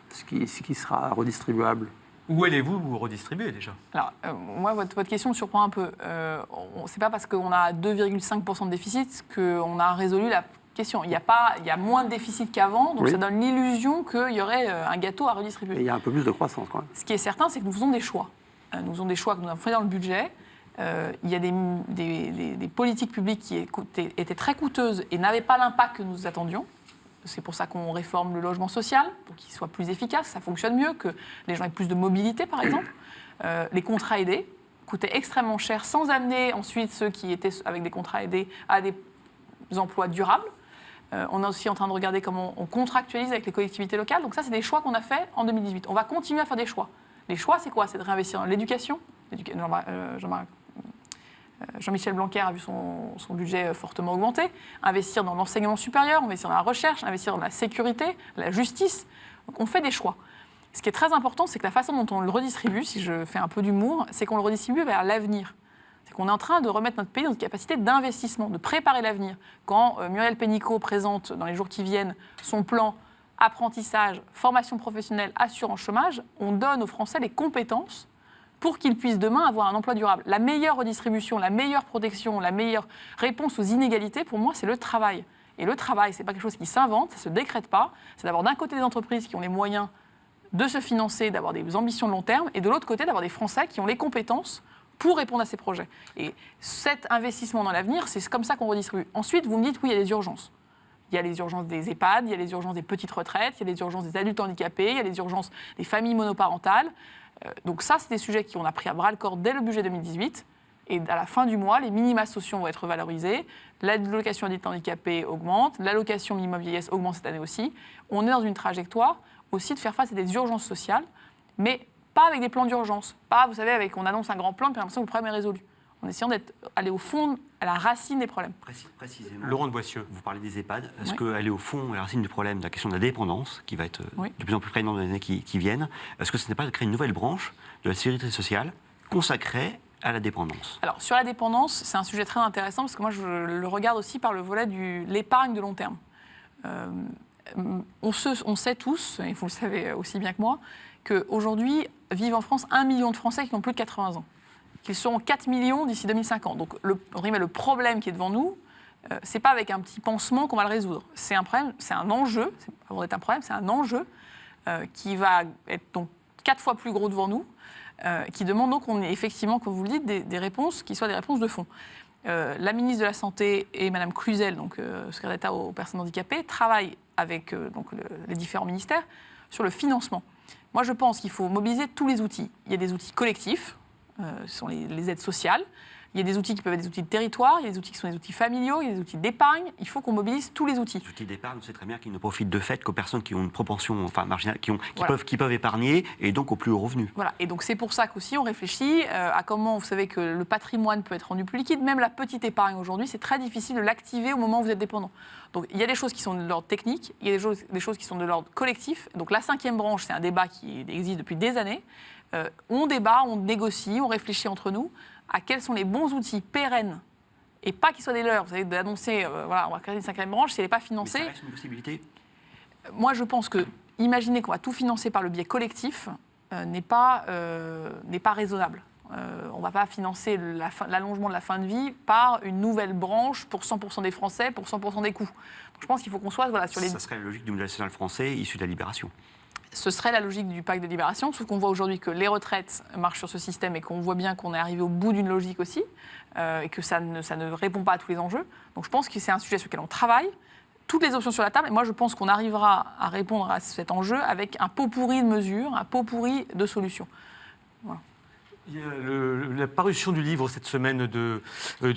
ce qui sera redistribuable? Où allez-vous vous redistribuer déjà? Alors, moi, votre question me surprend un peu. C'est pas parce qu'on a 2,5% de déficit qu'on a résolu la question. Il y a moins de déficit qu'avant, donc oui. Ça donne l'illusion qu'il y aurait un gâteau à redistribuer. Et il y a un peu plus de croissance quand même. Ce qui est certain, c'est que nous faisons des choix. Nous faisons des choix que nous avons fait dans le budget. Il y a des politiques publiques qui étaient très coûteuses et n'avaient pas l'impact que nous attendions. C'est pour ça qu'on réforme le logement social, pour qu'il soit plus efficace, ça fonctionne mieux, que les gens aient plus de mobilité, par exemple. Les contrats aidés coûtaient extrêmement cher, sans amener ensuite ceux qui étaient avec des contrats aidés à des emplois durables. On est aussi en train de regarder comment on contractualise avec les collectivités locales. Donc ça, c'est des choix qu'on a faits en 2018. On va continuer à faire des choix. Les choix, c'est quoi? C'est de réinvestir dans l'éducation. Jean-Michel Blanquer a vu son budget fortement augmenter, investir dans l'enseignement supérieur, investir dans la recherche, investir dans la sécurité, la justice. Donc on fait des choix. Ce qui est très important, c'est que la façon dont on le redistribue, si je fais un peu d'humour, c'est qu'on le redistribue vers l'avenir. C'est qu'on est en train de remettre notre pays dans une capacité d'investissement, de préparer l'avenir. Quand Muriel Pénicaud présente dans les jours qui viennent son plan apprentissage, formation professionnelle, assurance chômage, on donne aux Français les compétences pour qu'ils puissent demain avoir un emploi durable. La meilleure redistribution, la meilleure protection, la meilleure réponse aux inégalités, pour moi, c'est le travail. Et le travail, ce n'est pas quelque chose qui s'invente, ça ne se décrète pas. C'est d'avoir d'un côté des entreprises qui ont les moyens de se financer, d'avoir des ambitions de long terme, et de l'autre côté, d'avoir des Français qui ont les compétences pour répondre à ces projets. Et cet investissement dans l'avenir, c'est comme ça qu'on redistribue. Ensuite, vous me dites, oui, il y a des urgences. Il y a les urgences des EHPAD, il y a les urgences des petites retraites, il y a les urgences des adultes handicapés, il y a les urgences des familles monoparentales. Donc ça, c'est des sujets qu'on a pris à bras-le-corps dès le budget 2018. Et à la fin du mois, les minima sociaux vont être valorisés, l'allocation adultes handicapés augmente, l'allocation minimum vieillesse augmente cette année aussi. On est dans une trajectoire aussi de faire face à des urgences sociales, mais pas avec des plans d'urgence. Pas, vous savez, on annonce un grand plan, puis on a l'impression que le problème est résolu. En essayant d'aller au fond, à la racine des problèmes. Précisément. Laurent de Boissieu. Vous parlez des EHPAD. Est-ce qu'aller au fond, à la racine du problème, de la question de la dépendance, qui va être de plus en plus prégnante dans les années qui viennent, est-ce que ce n'est pas de créer une nouvelle branche de la sécurité sociale consacrée à la dépendance? Alors, sur la dépendance, c'est un sujet très intéressant, parce que moi, je le regarde aussi par le volet de l'épargne de long terme. On sait tous, et vous le savez aussi bien que moi, qu'aujourd'hui, vivent en France 1 million de Français qui ont plus de 80 ans. Qu'ils seront 4 millions d'ici 2050. Donc, le problème qui est devant nous, c'est pas avec un petit pansement qu'on va le résoudre. C'est un problème, c'est un enjeu, avant d'être un problème, c'est un enjeu qui va être donc 4 fois plus gros devant nous, qui demande donc, effectivement, comme vous le dites, des réponses qui soient des réponses de fond. La ministre de la Santé et Mme Cluzel, donc secrétaire d'État aux personnes handicapées, travaillent avec les différents ministères sur le financement. Moi, je pense qu'il faut mobiliser tous les outils. Il y a des outils collectifs, ce sont les aides sociales. Il y a des outils qui peuvent être des outils de territoire, il y a des outils qui sont des outils familiaux, il y a des outils d'épargne. Il faut qu'on mobilise tous les outils. Les outils d'épargne, on sait très bien qu'ils ne profitent de fait qu'aux personnes qui ont une propension marginale, qui voilà. peuvent épargner, et donc aux plus hauts revenus. Voilà, et donc c'est pour ça qu'aussi on réfléchit à comment, vous savez que le patrimoine peut être rendu plus liquide, même la petite épargne aujourd'hui, c'est très difficile de l'activer au moment où vous êtes dépendant. Donc il y a des choses qui sont de l'ordre technique, il y a des choses qui sont de l'ordre collectif. Donc la 5e branche, c'est un débat qui existe depuis des années. On débat, on négocie, on réfléchit entre nous à quels sont les bons outils pérennes et pas qu'ils soient des leurs. Vous savez, d'annoncer, voilà, on va créer une 5e branche, si elle n'est pas financée. Mais ça reste une possibilité. Moi, je pense que imaginer qu'on va tout financer par le biais collectif n'est pas raisonnable. On ne va pas financer l'allongement de la fin de vie par une nouvelle branche pour 100% des Français, pour 100% des coûts. Donc, je pense qu'il faut qu'on soit sur les... Ça serait la logique du modèle social français issu de la libération. Ce serait la logique du pacte de libération, sauf qu'on voit aujourd'hui que les retraites marchent sur ce système et qu'on voit bien qu'on est arrivé au bout d'une logique aussi, et que ça ne répond pas à tous les enjeux. Donc je pense que c'est un sujet sur lequel on travaille, toutes les options sur la table, et moi je pense qu'on arrivera à répondre à cet enjeu avec un pot pourri de mesures, un pot pourri de solutions. Voilà. Il y a la parution du livre cette semaine de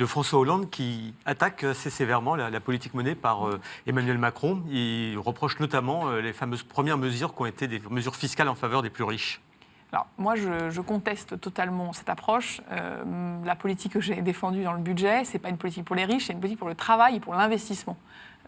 François Hollande qui attaque assez sévèrement la politique menée par Emmanuel Macron. Il reproche notamment les fameuses premières mesures qui ont été des mesures fiscales en faveur des plus riches. Alors, moi, je conteste totalement cette approche. La politique que j'ai défendue dans le budget, ce n'est pas une politique pour les riches, c'est une politique pour le travail et pour l'investissement.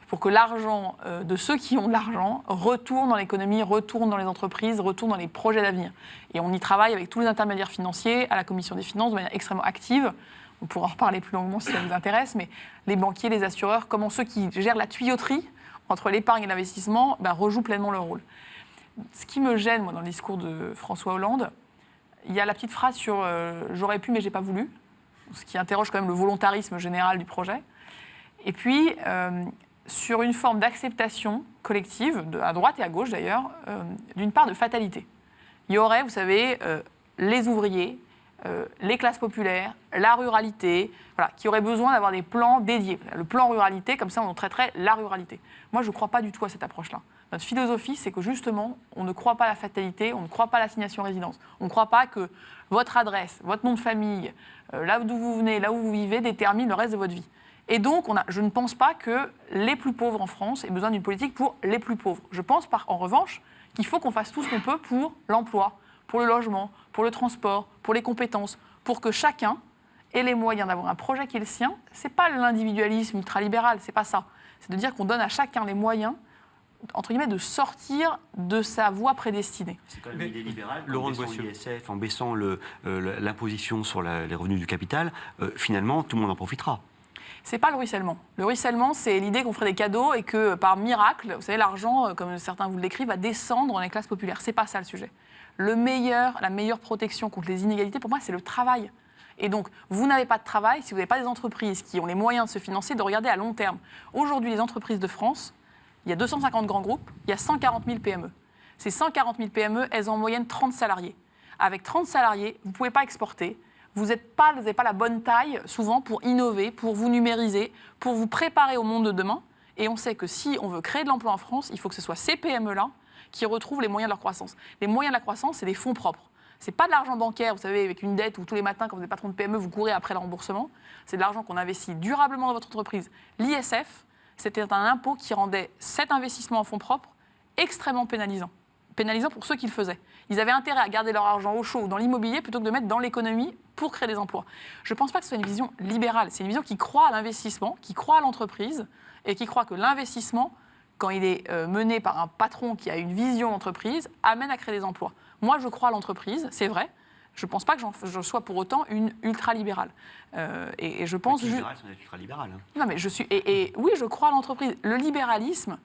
Pour que l'argent de ceux qui ont de l'argent retourne dans l'économie, retourne dans les entreprises, retourne dans les projets d'avenir. Et on y travaille avec tous les intermédiaires financiers, à la Commission des finances, de manière extrêmement active. On pourra en reparler plus longuement si ça vous intéresse, mais les banquiers, les assureurs, comment ceux qui gèrent la tuyauterie entre l'épargne et l'investissement rejouent pleinement leur rôle. Ce qui me gêne, moi, dans le discours de François Hollande, il y a la petite phrase sur « j'aurais pu mais j'ai pas voulu », ce qui interroge quand même le volontarisme général du projet. Et puis... sur une forme d'acceptation collective, à droite et à gauche d'ailleurs, d'une part de fatalité. Il y aurait, vous savez, les ouvriers, les classes populaires, la ruralité, voilà, qui auraient besoin d'avoir des plans dédiés. Le plan ruralité, comme ça on traiterait la ruralité. Moi, je ne crois pas du tout à cette approche-là. Notre philosophie, c'est que justement, on ne croit pas à la fatalité, on ne croit pas à l'assignation résidence. On ne croit pas que votre adresse, votre nom de famille, là d'où vous venez, là où vous vivez, détermine le reste de votre vie. Et donc, je ne pense pas que les plus pauvres en France aient besoin d'une politique pour les plus pauvres. Je pense, en revanche, qu'il faut qu'on fasse tout ce qu'on peut pour l'emploi, pour le logement, pour le transport, pour les compétences, pour que chacun ait les moyens d'avoir un projet qui est le sien. Ce n'est pas l'individualisme ultralibéral, ce n'est pas ça. C'est de dire qu'on donne à chacun les moyens, entre guillemets, de sortir de sa voie prédestinée. C'est quand même l'idée libérale, Laurent en baissant Boissieu. l'ISF, en baissant l'imposition sur les revenus du capital, finalement, tout le monde en profitera. C'est pas le ruissellement. Le ruissellement, c'est l'idée qu'on ferait des cadeaux et que, par miracle, vous savez, l'argent, comme certains vous le décrivent, va descendre dans les classes populaires. C'est pas ça le sujet. La meilleure protection contre les inégalités, pour moi, c'est le travail. Et donc, vous n'avez pas de travail si vous n'avez pas des entreprises qui ont les moyens de se financer, de regarder à long terme. Aujourd'hui, les entreprises de France, il y a 250 grands groupes, il y a 140 000 PME. Ces 140 000 PME, elles ont en moyenne 30 salariés. Avec 30 salariés, vous ne pouvez pas exporter. vous n'avez pas la bonne taille, souvent, pour innover, pour vous numériser, pour vous préparer au monde de demain. Et on sait que si on veut créer de l'emploi en France, il faut que ce soit ces PME-là qui retrouvent les moyens de leur croissance. Les moyens de la croissance, c'est des fonds propres. Ce n'est pas de l'argent bancaire, vous savez, avec une dette où tous les matins, quand vous êtes patron de PME, vous courez après le remboursement. C'est de l'argent qu'on investit durablement dans votre entreprise. L'ISF, c'était un impôt qui rendait cet investissement en fonds propres extrêmement pénalisant. Pénalisant pour ceux qui le faisaient. Ils avaient intérêt à garder leur argent au chaud ou dans l'immobilier plutôt que de mettre dans l'économie pour créer des emplois. Je ne pense pas que ce soit une vision libérale. C'est une vision qui croit à l'investissement, qui croit à l'entreprise et qui croit que l'investissement, quand il est mené par un patron qui a une vision d'entreprise, amène à créer des emplois. Moi, je crois à l'entreprise, c'est vrai. Je ne pense pas que je sois pour autant une ultra-libérale. Et je pense... Les libérales sont des ultra-libérales. Non, mais je suis... Et oui, je crois à l'entreprise. Le libéralisme,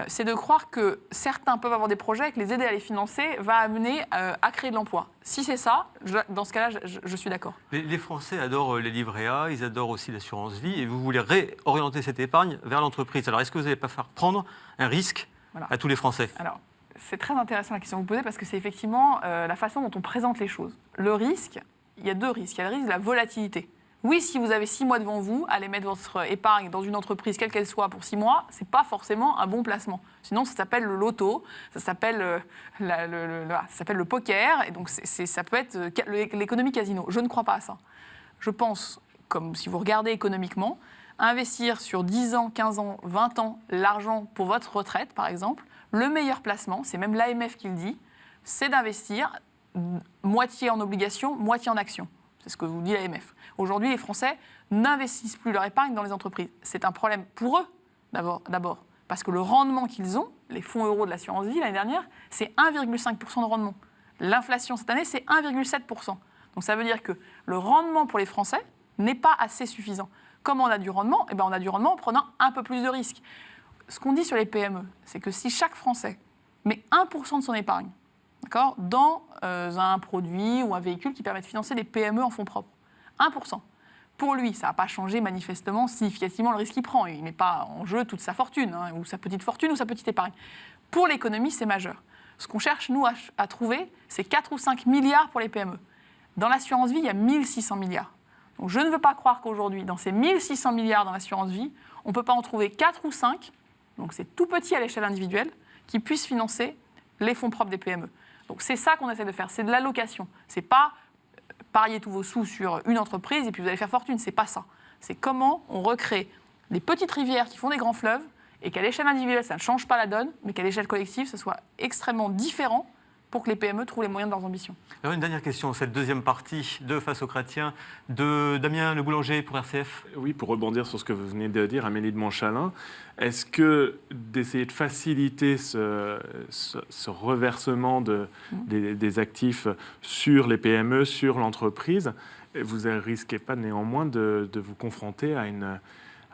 c'est de croire que certains peuvent avoir des projets et que les aider à les financer va amener à créer de l'emploi. Si c'est ça, dans ce cas-là, je suis d'accord. Les Français adorent les livrets A, ils adorent aussi l'assurance vie, et vous voulez réorienter cette épargne vers l'entreprise. Alors, est-ce que vous n'allez pas faire prendre un risque à tous les Français ? Alors, c'est très intéressant la question que vous posez, parce que c'est effectivement la façon dont on présente les choses. Le risque, il y a deux risques. Il y a le risque de la volatilité. Oui, si vous avez 6 mois devant vous, aller mettre votre épargne dans une entreprise, quelle qu'elle soit, pour 6 mois, ce n'est pas forcément un bon placement. Sinon, ça s'appelle le loto, ça s'appelle le poker, et donc ça peut être l'économie casino. Je ne crois pas à ça. Je pense, comme si vous regardez économiquement, investir sur 10 ans, 15 ans, 20 ans, l'argent pour votre retraite, par exemple, le meilleur placement, c'est même l'AMF qui le dit, c'est d'investir moitié en obligations, moitié en actions. C'est ce que vous dit l'AMF. Aujourd'hui, les Français n'investissent plus leur épargne dans les entreprises. C'est un problème pour eux, d'abord, parce que le rendement qu'ils ont, les fonds euros de l'assurance vie l'année dernière, c'est 1,5% de rendement. L'inflation cette année, c'est 1,7%. Donc ça veut dire que le rendement pour les Français n'est pas assez suffisant. Comment on a du rendement ? Eh bien, on a du rendement en prenant un peu plus de risques. Ce qu'on dit sur les PME, c'est que si chaque Français met 1% de son épargne, d'accord, dans un produit ou un véhicule qui permet de financer des PME en fonds propres, 1%. Pour lui, ça n'a pas changé manifestement, significativement le risque qu'il prend. Il ne met pas en jeu toute sa fortune, ou sa petite épargne. Pour l'économie, c'est majeur. Ce qu'on cherche, nous, à trouver, c'est 4 ou 5 milliards pour les PME. Dans l'assurance vie, il y a 1600 milliards. Donc je ne veux pas croire qu'aujourd'hui, dans ces 1600 milliards dans l'assurance vie, on ne peut pas en trouver 4 ou 5, donc c'est tout petit à l'échelle individuelle, qui puissent financer les fonds propres des PME. Donc c'est ça qu'on essaie de faire, c'est de l'allocation. C'est pas parier tous vos sous sur une entreprise et puis vous allez faire fortune, c'est pas ça. C'est comment on recrée des petites rivières qui font des grands fleuves et qu'à l'échelle individuelle, ça ne change pas la donne, mais qu'à l'échelle collective, ce soit extrêmement différent pour que les PME trouvent les moyens de leurs ambitions. Alors une dernière question, cette deuxième partie de Face aux Chrétiens, de Damien Le Boulanger pour RCF. Oui, pour rebondir sur ce que vous venez de dire, Amélie de Montchalin, est-ce que d'essayer de faciliter ce reversement des actifs sur les PME, sur l'entreprise, vous ne risquez pas néanmoins de vous confronter à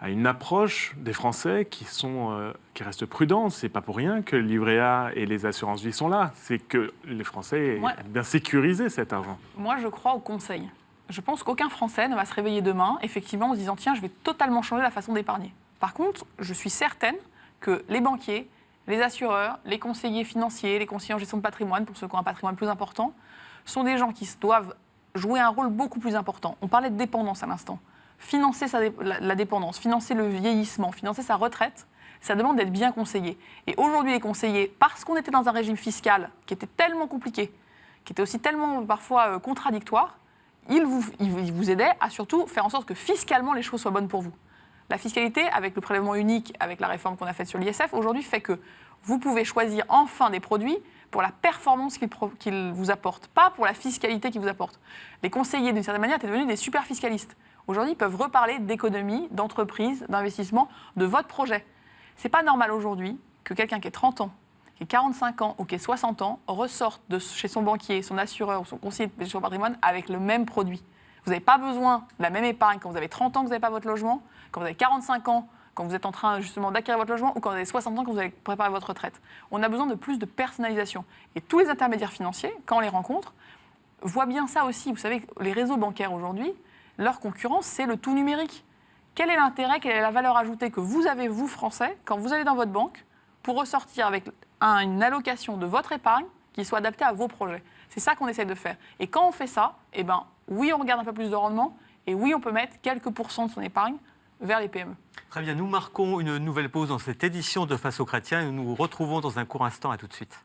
une approche des Français qui restent prudents. C'est pas pour rien que le livret A et les assurances vie sont là. C'est que les Français aient bien sécurisé cet argent. Moi, je crois au conseil. Je pense qu'aucun Français ne va se réveiller demain, effectivement, en se disant « Tiens, je vais totalement changer la façon d'épargner ». Par contre, je suis certaine que les banquiers, les assureurs, les conseillers financiers, les conseillers en gestion de patrimoine, pour ceux qui ont un patrimoine plus important, sont des gens qui doivent jouer un rôle beaucoup plus important. On parlait de dépendance à l'instant. Financer la dépendance, financer le vieillissement, financer sa retraite, ça demande d'être bien conseillé. Et aujourd'hui, les conseillers, parce qu'on était dans un régime fiscal qui était tellement compliqué, qui était aussi tellement parfois contradictoire, ils vous aidaient à surtout faire en sorte que fiscalement les choses soient bonnes pour vous. La fiscalité, avec le prélèvement unique, avec la réforme qu'on a faite sur l'ISF, aujourd'hui fait que vous pouvez choisir enfin des produits pour la performance qu'ils vous apportent, pas pour la fiscalité qu'ils vous apportent. Les conseillers, d'une certaine manière, étaient devenus des super fiscalistes. Aujourd'hui, ils peuvent reparler d'économie, d'entreprise, d'investissement, de votre projet. Ce n'est pas normal aujourd'hui que quelqu'un qui ait 30 ans, qui ait 45 ans ou qui ait 60 ans ressorte de chez son banquier, son assureur ou son conseiller de gestion de patrimoine avec le même produit. Vous n'avez pas besoin de la même épargne quand vous avez 30 ans que vous n'avez pas votre logement, quand vous avez 45 ans, quand vous êtes en train justement d'acquérir votre logement ou quand vous avez 60 ans quand vous allez préparer votre retraite. On a besoin de plus de personnalisation. Et tous les intermédiaires financiers, quand on les rencontre, voient bien ça aussi. Vous savez, les réseaux bancaires aujourd'hui, leur concurrence, c'est le tout numérique. Quel est l'intérêt, quelle est la valeur ajoutée que vous avez, vous, Français, quand vous allez dans votre banque, pour ressortir avec une allocation de votre épargne qui soit adaptée à vos projets ? C'est ça qu'on essaie de faire. Et quand on fait ça, eh ben, oui, on regarde un peu plus de rendement, et oui, on peut mettre quelques pourcents de son épargne vers les PME. Très bien, nous marquons une nouvelle pause dans cette édition de Face aux chrétiens et nous nous retrouvons dans un court instant. À tout de suite.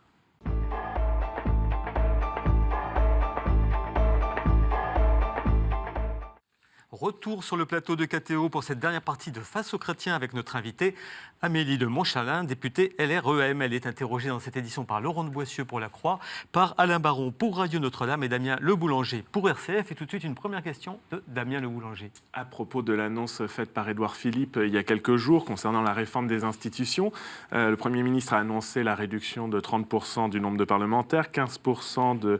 Retour sur le plateau de KTO pour cette dernière partie de Face aux chrétiens avec notre invitée Amélie de Montchalin, députée LREM. Elle est interrogée dans cette édition par Laurent de Boissieu pour La Croix, par Alain Baron pour Radio Notre-Dame et Damien Le Boulanger pour RCF. Et tout de suite, une première question de Damien Le Boulanger. À propos de l'annonce faite par Édouard Philippe il y a quelques jours concernant la réforme des institutions, le Premier ministre a annoncé la réduction de 30% du nombre de parlementaires, 15%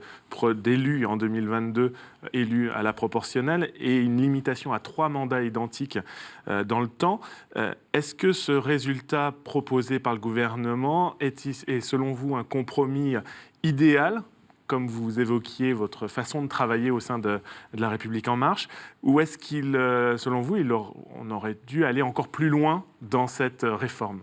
d'élus en 2022 élus à la proportionnelle et une limitation à 3 mandats identiques dans le temps. Est-ce que ce résultat proposé par le gouvernement est selon vous un compromis idéal, comme vous évoquiez votre façon de travailler au sein de La République En Marche, ou est-ce qu'il, selon vous, on aurait dû aller encore plus loin dans cette réforme ?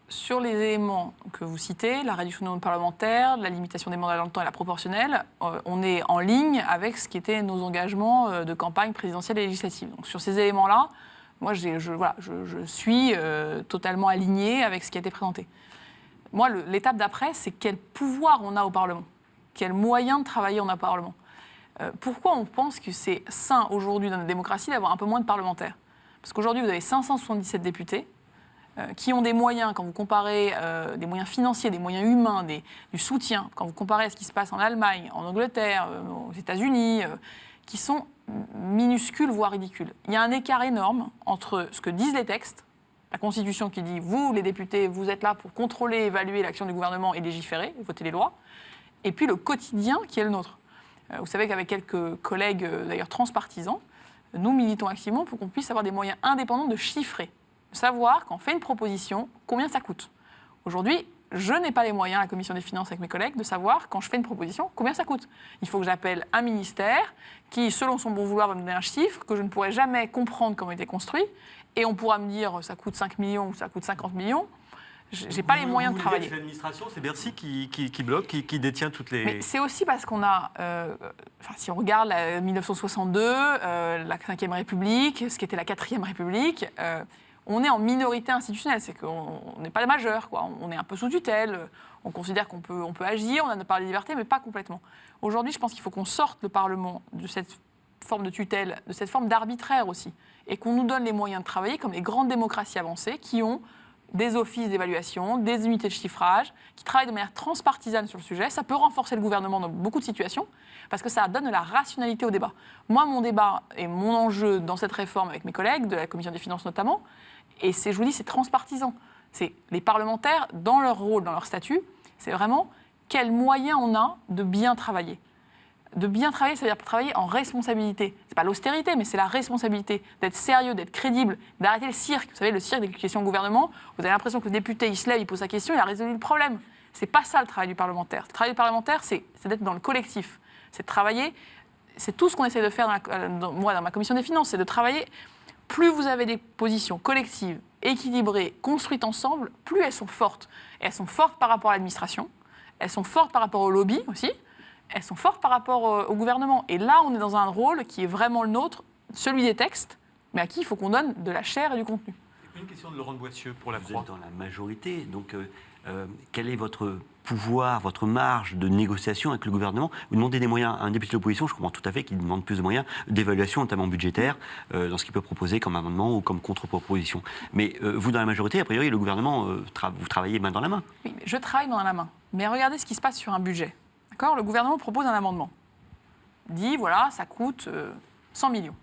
Sur les éléments que vous citez, la réduction du nombre de parlementaires, la limitation des mandats dans le temps et la proportionnelle, on est en ligne avec ce qui étaient nos engagements de campagne présidentielle et législative. Donc sur ces éléments-là, moi je suis totalement alignée avec ce qui a été présenté. Moi, l'étape d'après, c'est quel pouvoir on a au Parlement, quel moyen de travailler on a au Parlement. Pourquoi on pense que c'est sain aujourd'hui dans notre démocratie d'avoir un peu moins de parlementaires ? Parce qu'aujourd'hui, vous avez 577 députés, qui ont des moyens, quand vous comparez des moyens financiers, des moyens humains, du soutien, quand vous comparez à ce qui se passe en Allemagne, en Angleterre, aux États-Unis, qui sont minuscules, voire ridicules. Il y a un écart énorme entre ce que disent les textes, la Constitution qui dit « vous, les députés, vous êtes là pour contrôler, évaluer l'action du gouvernement et légiférer, voter les lois », et puis le quotidien qui est le nôtre. Vous savez qu'avec quelques collègues, d'ailleurs transpartisans, nous militons activement pour qu'on puisse avoir des moyens indépendants de chiffrer, savoir, quand on fait une proposition, combien ça coûte. Aujourd'hui, je n'ai pas les moyens, la Commission des finances avec mes collègues, de savoir, quand je fais une proposition, combien ça coûte. Il faut que j'appelle un ministère qui, selon son bon vouloir, va me donner un chiffre que je ne pourrai jamais comprendre comment il était construit, et on pourra me dire ça coûte 5 millions ou ça coûte 50 millions. Je n'ai pas les moyens de travailler. L'administration, c'est Bercy qui bloque, qui détient toutes les... Mais c'est aussi parce qu'on a, si on regarde 1962, la 5e République, ce qui était la 4e République, on est en minorité institutionnelle, c'est qu'on n'est pas majeur, quoi. On est un peu sous tutelle, on considère qu'on peut agir, on a notre part de liberté, mais pas complètement. Aujourd'hui, je pense qu'il faut qu'on sorte le Parlement de cette forme de tutelle, de cette forme d'arbitraire aussi, et qu'on nous donne les moyens de travailler comme les grandes démocraties avancées qui ont des offices d'évaluation, des unités de chiffrage, qui travaillent de manière transpartisane sur le sujet. Ça peut renforcer le gouvernement dans beaucoup de situations, parce que ça donne de la rationalité au débat. Moi, mon débat et mon enjeu dans cette réforme avec mes collègues, de la Commission des finances notamment, et je vous dis, c'est transpartisan. C'est les parlementaires, dans leur rôle, dans leur statut, c'est vraiment quels moyens on a de bien travailler. De bien travailler, ça veut dire travailler en responsabilité. C'est pas l'austérité, mais c'est la responsabilité. D'être sérieux, d'être crédible, d'arrêter le cirque. Vous savez, le cirque des questions au gouvernement, vous avez l'impression que le député, il se lève, il pose sa question, il a résolu le problème. C'est pas ça le travail du parlementaire. Le travail du parlementaire, c'est d'être dans le collectif. C'est de travailler, c'est tout ce qu'on essaie de faire, moi, dans ma commission des finances, c'est de travailler. Plus vous avez des positions collectives, équilibrées, construites ensemble, plus elles sont fortes. Et elles sont fortes par rapport à l'administration, elles sont fortes par rapport au lobby aussi, elles sont fortes par rapport au gouvernement. Et là, on est dans un rôle qui est vraiment le nôtre, celui des textes, mais à qui il faut qu'on donne de la chair et du contenu. Une question de Laurent de Boissieu pour La Croix. Vous êtes dans la majorité, donc quel est votre pouvoir, votre marge de négociation avec le gouvernement? Vous demandez des moyens à un député de l'opposition, je comprends tout à fait qu'il demande plus de moyens d'évaluation, notamment budgétaire, dans ce qu'il peut proposer comme amendement ou comme contre-proposition. Mais vous, dans la majorité, a priori, le gouvernement, vous travaillez main dans la main. Oui, mais je travaille main dans la main. Mais regardez ce qui se passe sur un budget. D'accord ? Le gouvernement propose un amendement. Dit, voilà, ça coûte 100 millions.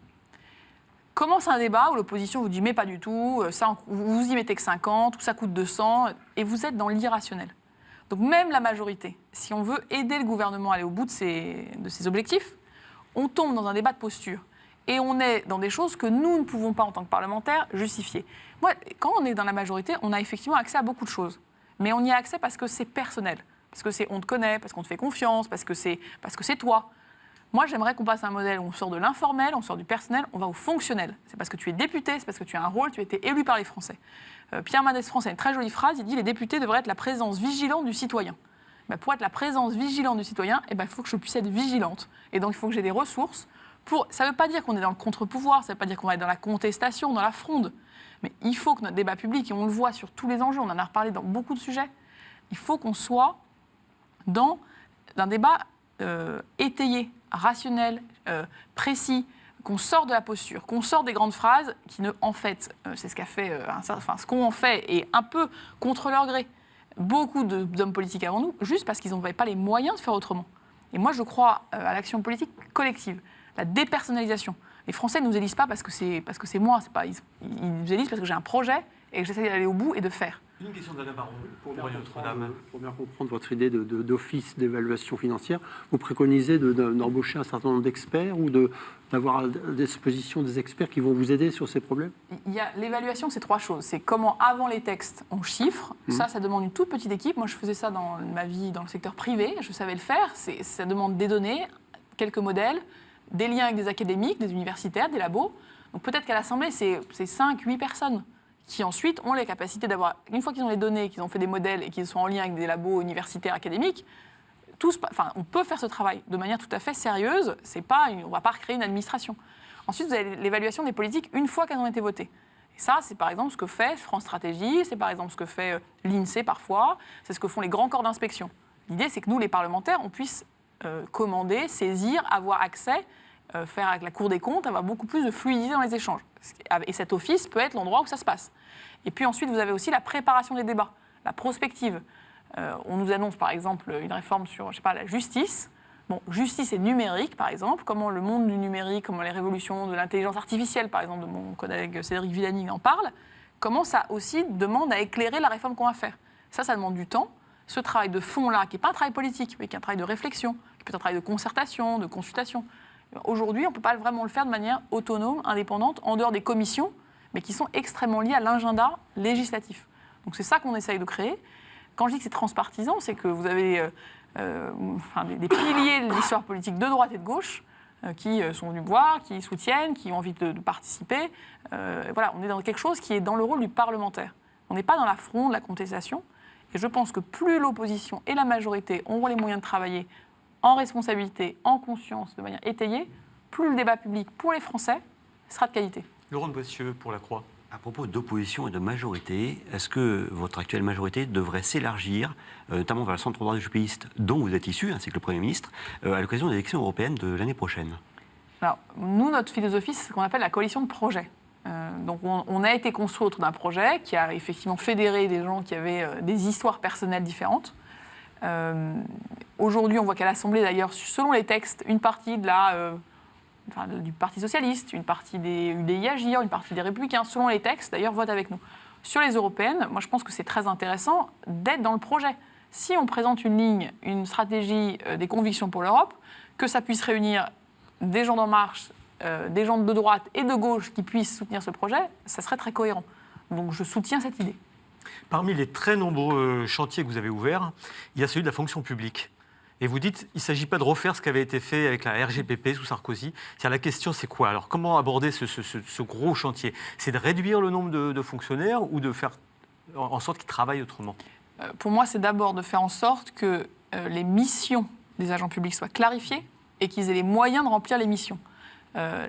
Commence un débat où l'opposition vous dit, mais pas du tout, ça, vous y mettez que 50, ou ça coûte 200, et vous êtes dans l'irrationnel. Donc même la majorité, si on veut aider le gouvernement à aller au bout de ses objectifs, on tombe dans un débat de posture. Et on est dans des choses que nous ne pouvons pas, en tant que parlementaires, justifier. Moi, quand on est dans la majorité, on a effectivement accès à beaucoup de choses. Mais on y a accès parce que c'est personnel. Parce que on te connaît, parce qu'on te fait confiance, parce que c'est toi. Moi, j'aimerais qu'on passe à un modèle où on sort de l'informel, on sort du personnel, on va au fonctionnel. C'est parce que tu es député, c'est parce que tu as un rôle, tu as été élu par les Français. Pierre Mendès France a une très jolie phrase, il dit « Les députés devraient être la présence vigilante du citoyen ». Pour être la présence vigilante du citoyen, il faut que je puisse être vigilante. Et donc, il faut que j'ai des ressources Ça ne veut pas dire qu'on est dans le contre-pouvoir, ça ne veut pas dire qu'on va être dans la contestation, dans la fronde. Mais il faut que notre débat public, et on le voit sur tous les enjeux, on en a reparlé dans beaucoup de sujets, il faut qu'on soit dans un débat étayé, rationnel, précis, qu'on sort de la posture, qu'on sort des grandes phrases qui, en fait, c'est ce qu'a fait, ce qu'ont en fait, et un peu contre leur gré, beaucoup d'hommes politiques avant nous, juste parce qu'ils n'avaient pas les moyens de faire autrement. Et moi, je crois à l'action politique collective, la dépersonnalisation. Les Français ne nous élisent pas parce que c'est moi, ils nous élisent parce que j'ai un projet et que j'essaie d'aller au bout et de faire. Une question d'Anna Baron pour Notre-Dame. Pour bien comprendre votre idée d'office d'évaluation financière, vous préconisez d'embaucher un certain nombre d'experts ou d'avoir à disposition des experts qui vont vous aider sur ces problèmes? L'évaluation, c'est 3 choses. C'est comment, avant les textes, on chiffre. Ça demande une toute petite équipe. Moi, je faisais ça dans ma vie dans le secteur privé. Je savais le faire. Ça demande des données, quelques modèles, des liens avec des académiques, des universitaires, des labos. Donc peut-être qu'à l'Assemblée, c'est 5-8 personnes qui ensuite ont les capacités d'avoir, une fois qu'ils ont les données, qu'ils ont fait des modèles et qu'ils sont en lien avec des labos universitaires, académiques, on peut faire ce travail de manière tout à fait sérieuse. On ne va pas recréer une administration. Ensuite, vous avez l'évaluation des politiques une fois qu'elles ont été votées. Et ça, c'est par exemple ce que fait France Stratégie, c'est par exemple ce que fait l'INSEE parfois, c'est ce que font les grands corps d'inspection. L'idée, c'est que nous, les parlementaires, on puisse commander, saisir, avoir accès, faire avec la Cour des comptes, avoir beaucoup plus de fluidité dans les échanges. Et cet office peut être l'endroit où ça se passe. Et puis ensuite, vous avez aussi la préparation des débats, la prospective. On nous annonce par exemple une réforme sur, la justice. Bon, justice et numérique, par exemple, comment le monde du numérique, comment les révolutions de l'intelligence artificielle, par exemple, de mon collègue Cédric Villani en parle, comment ça aussi demande à éclairer la réforme qu'on va faire. Ça demande du temps. Ce travail de fond-là, qui n'est pas un travail politique, mais qui est un travail de réflexion, qui peut être un travail de concertation, de consultation. Aujourd'hui, on ne peut pas vraiment le faire de manière autonome, indépendante, en dehors des commissions, mais qui sont extrêmement liées à l'agenda législatif. Donc c'est ça qu'on essaye de créer. Quand je dis que c'est transpartisan, c'est que vous avez des piliers de l'histoire politique de droite et de gauche qui sont venus voir, qui soutiennent, qui ont envie de participer. Voilà, on est dans quelque chose qui est dans le rôle du parlementaire. On n'est pas dans la fronde, la contestation. Et je pense que plus l'opposition et la majorité auront les moyens de travailler en responsabilité, en conscience, de manière étayée, plus le débat public pour les Français sera de qualité. Laurent de Boissieu pour La Croix. À propos d'opposition et de majorité, est-ce que votre actuelle majorité devrait s'élargir, notamment vers le centre droit jupéiste dont vous êtes issu, ainsi que le Premier ministre, à l'occasion des élections européennes de l'année prochaine? Alors, nous, notre philosophie, c'est ce qu'on appelle la coalition de projets. Donc on a été construit autour d'un projet qui a effectivement fédéré des gens qui avaient des histoires personnelles différentes. Aujourd'hui, on voit qu'à l'Assemblée, d'ailleurs, selon les textes, une partie du Parti socialiste, une partie des UDI Agir, une partie des Républicains, selon les textes, d'ailleurs, votent avec nous. Sur les européennes, moi je pense que c'est très intéressant d'être dans le projet. Si on présente une ligne, une stratégie, des convictions pour l'Europe, que ça puisse réunir des gens d'En Marche, des gens de droite et de gauche qui puissent soutenir ce projet, ça serait très cohérent. Donc je soutiens cette idée. Parmi les très nombreux chantiers que vous avez ouverts, il y a celui de la fonction publique. Et vous dites, il ne s'agit pas de refaire ce qui avait été fait avec la RGPP sous Sarkozy. La question, c'est quoi? Alors, comment aborder ce gros chantier? C'est de réduire le nombre de fonctionnaires ou de faire en sorte qu'ils travaillent autrement? Pour moi, c'est d'abord de faire en sorte que les missions des agents publics soient clarifiées et qu'ils aient les moyens de remplir les missions.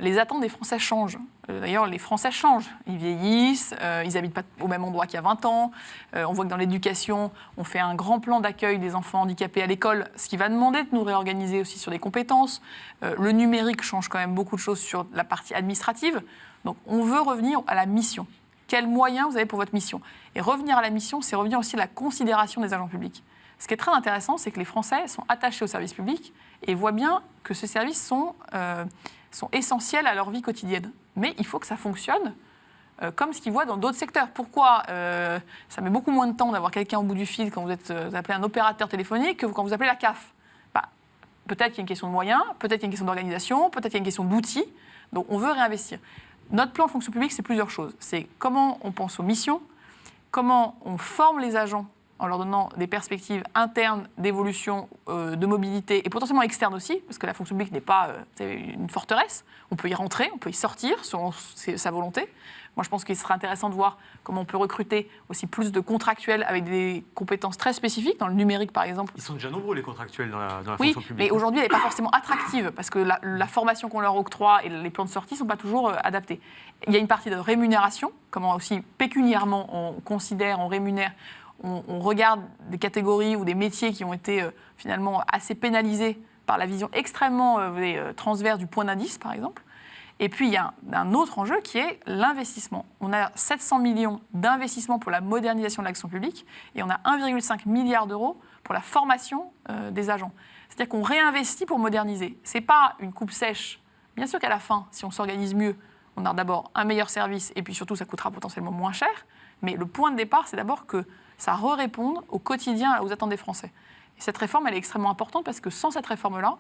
Les attentes des Français changent. D'ailleurs, les Français changent. Ils vieillissent, ils n'habitent pas au même endroit qu'il y a 20 ans. On voit que dans l'éducation, on fait un grand plan d'accueil des enfants handicapés à l'école, ce qui va demander de nous réorganiser aussi sur des compétences. Le numérique change quand même beaucoup de choses sur la partie administrative. Donc, on veut revenir à la mission. Quels moyens vous avez pour votre mission? Et revenir à la mission, c'est revenir aussi à la considération des agents publics. Ce qui est très intéressant, c'est que les Français sont attachés au service public et voient bien que ces services sont essentiels à leur vie quotidienne. Mais il faut que ça fonctionne comme ce qu'ils voient dans d'autres secteurs. Pourquoi ça met beaucoup moins de temps d'avoir quelqu'un au bout du fil quand vous appelez un opérateur téléphonique que quand vous appelez la CAF? Peut-être qu'il y a une question de moyens, peut-être qu'il y a une question d'organisation, peut-être qu'il y a une question d'outils. Donc on veut réinvestir. Notre plan de fonction publique, c'est plusieurs choses. C'est comment on pense aux missions, comment on forme les agents en leur donnant des perspectives internes d'évolution, de mobilité et potentiellement externes aussi, parce que la fonction publique n'est pas une forteresse. On peut y rentrer, on peut y sortir selon sa volonté. Moi, je pense qu'il serait intéressant de voir comment on peut recruter aussi plus de contractuels avec des compétences très spécifiques, dans le numérique par exemple. Ils sont déjà nombreux, les contractuels, dans la Oui, fonction publique. mais aujourd'hui, elle n'est pas forcément attractive, parce que la formation qu'on leur octroie et les plans de sortie ne sont pas toujours adaptés. Il y a une partie de rémunération, comment aussi pécuniairement on considère, on rémunère, on regarde des catégories ou des métiers qui ont été finalement assez pénalisés par la vision extrêmement transverse du point d'indice, par exemple. Et puis, il y a un autre enjeu qui est l'investissement. On a 700 millions d'investissements pour la modernisation de l'action publique et on a 1,5 milliard d'euros pour la formation des agents. C'est-à-dire qu'on réinvestit pour moderniser. Ce n'est pas une coupe sèche. Bien sûr qu'à la fin, si on s'organise mieux, on a d'abord un meilleur service et puis surtout, ça coûtera potentiellement moins cher. Mais le point de départ, c'est d'abord que ça réponde au quotidien, aux attentes des Français. Et cette réforme, elle est extrêmement importante parce que sans cette réforme-là,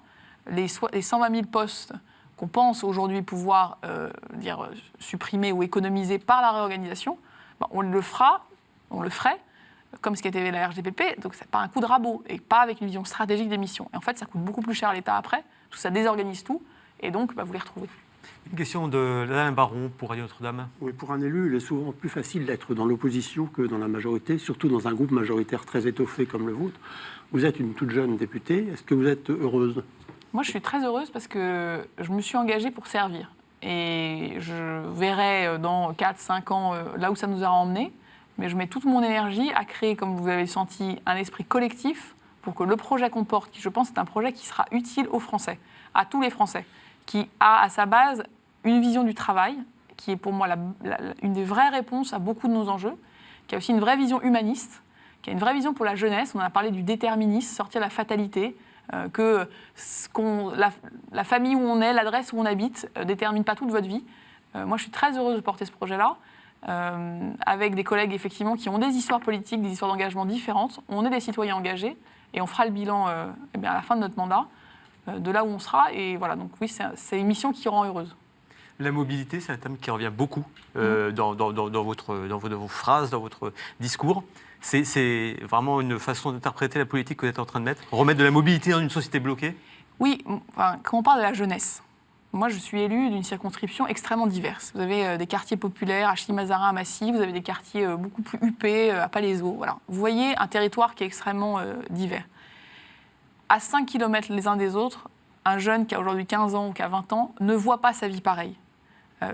les 120 000 postes qu'on pense aujourd'hui pouvoir supprimer ou économiser par la réorganisation, on le ferait, comme ce qui a été la RGPP, donc c'est pas un coup de rabot et pas avec une vision stratégique des missions. Et en fait, ça coûte beaucoup plus cher à l'État après, tout ça désorganise tout, et donc vous les retrouvez. Une question d'Alain Baron pour Radio Notre-Dame. Oui, pour un élu, il est souvent plus facile d'être dans l'opposition que dans la majorité, surtout dans un groupe majoritaire très étoffé comme le vôtre. Vous êtes une toute jeune députée, est-ce que vous êtes heureuse ? Moi, je suis très heureuse parce que je me suis engagée pour servir. Et je verrai dans 4-5 ans là où ça nous aura emmenés. Mais je mets toute mon énergie à créer, comme vous l'avez senti, un esprit collectif pour que le projet qu'on porte, qui je pense est un projet qui sera utile aux Français, à tous les Français, qui a à sa base une vision du travail, qui est pour moi une des vraies réponses à beaucoup de nos enjeux, qui a aussi une vraie vision humaniste, qui a une vraie vision pour la jeunesse. On a parlé du déterminisme, sortir de la fatalité, que la famille où on est, l'adresse où on habite, détermine pas toute votre vie. Moi, je suis très heureuse de porter ce projet-là, avec des collègues effectivement qui ont des histoires politiques, des histoires d'engagement différentes. On est des citoyens engagés et on fera le bilan à la fin de notre mandat, de là où on sera. Et voilà, donc oui, c'est une mission qui rend heureuse. La mobilité, c'est un thème qui revient beaucoup dans vos phrases, dans votre discours. C'est vraiment une façon d'interpréter la politique que vous êtes en train de mettre, remettre de la mobilité dans une société bloquée. Oui, quand on parle de la jeunesse, moi je suis élue d'une circonscription extrêmement diverse. Vous avez des quartiers populaires à Chilly-Mazarin, à Massy, vous avez des quartiers beaucoup plus huppés à Palaiseau. Voilà. Vous voyez un territoire qui est extrêmement divers. À 5 km les uns des autres, un jeune qui a aujourd'hui 15 ans ou qui a 20 ans ne voit pas sa vie pareille.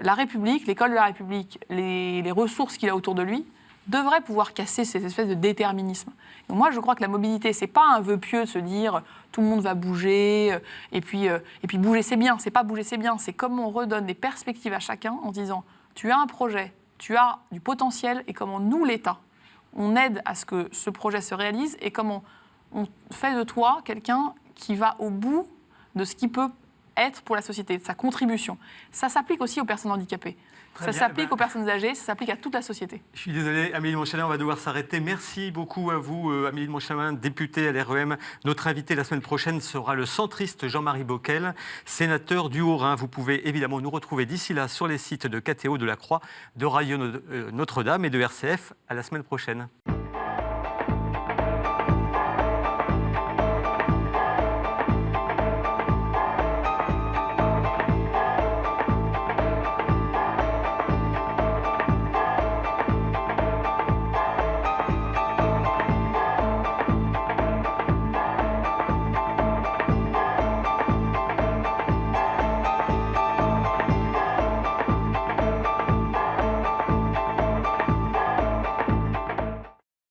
La République, l'école de la République, les ressources qu'il a autour de lui, devrait pouvoir casser cette espèce de déterminisme. Et moi, je crois que la mobilité, c'est pas un vœu pieux de se dire tout le monde va bouger, et puis bouger c'est bien. C'est pas bouger c'est bien, c'est comment on redonne des perspectives à chacun en disant tu as un projet, tu as du potentiel, et comment nous, l'État, on aide à ce que ce projet se réalise, et comment on fait de toi quelqu'un qui va au bout de ce qu'il peut être pour la société, de sa contribution. Ça s'applique aussi aux personnes handicapées. Ça s'applique aux personnes âgées, ça s'applique à toute la société. Je suis désolé, Amélie de Montchalin, on va devoir s'arrêter. Merci beaucoup à vous, Amélie de Montchalin, députée à l'REM. Notre invité la semaine prochaine sera le centriste Jean-Marie Bockel, sénateur du Haut-Rhin. Vous pouvez évidemment nous retrouver d'ici là sur les sites de KTO, de la Croix, de Radio Notre-Dame et de RCF. À la semaine prochaine.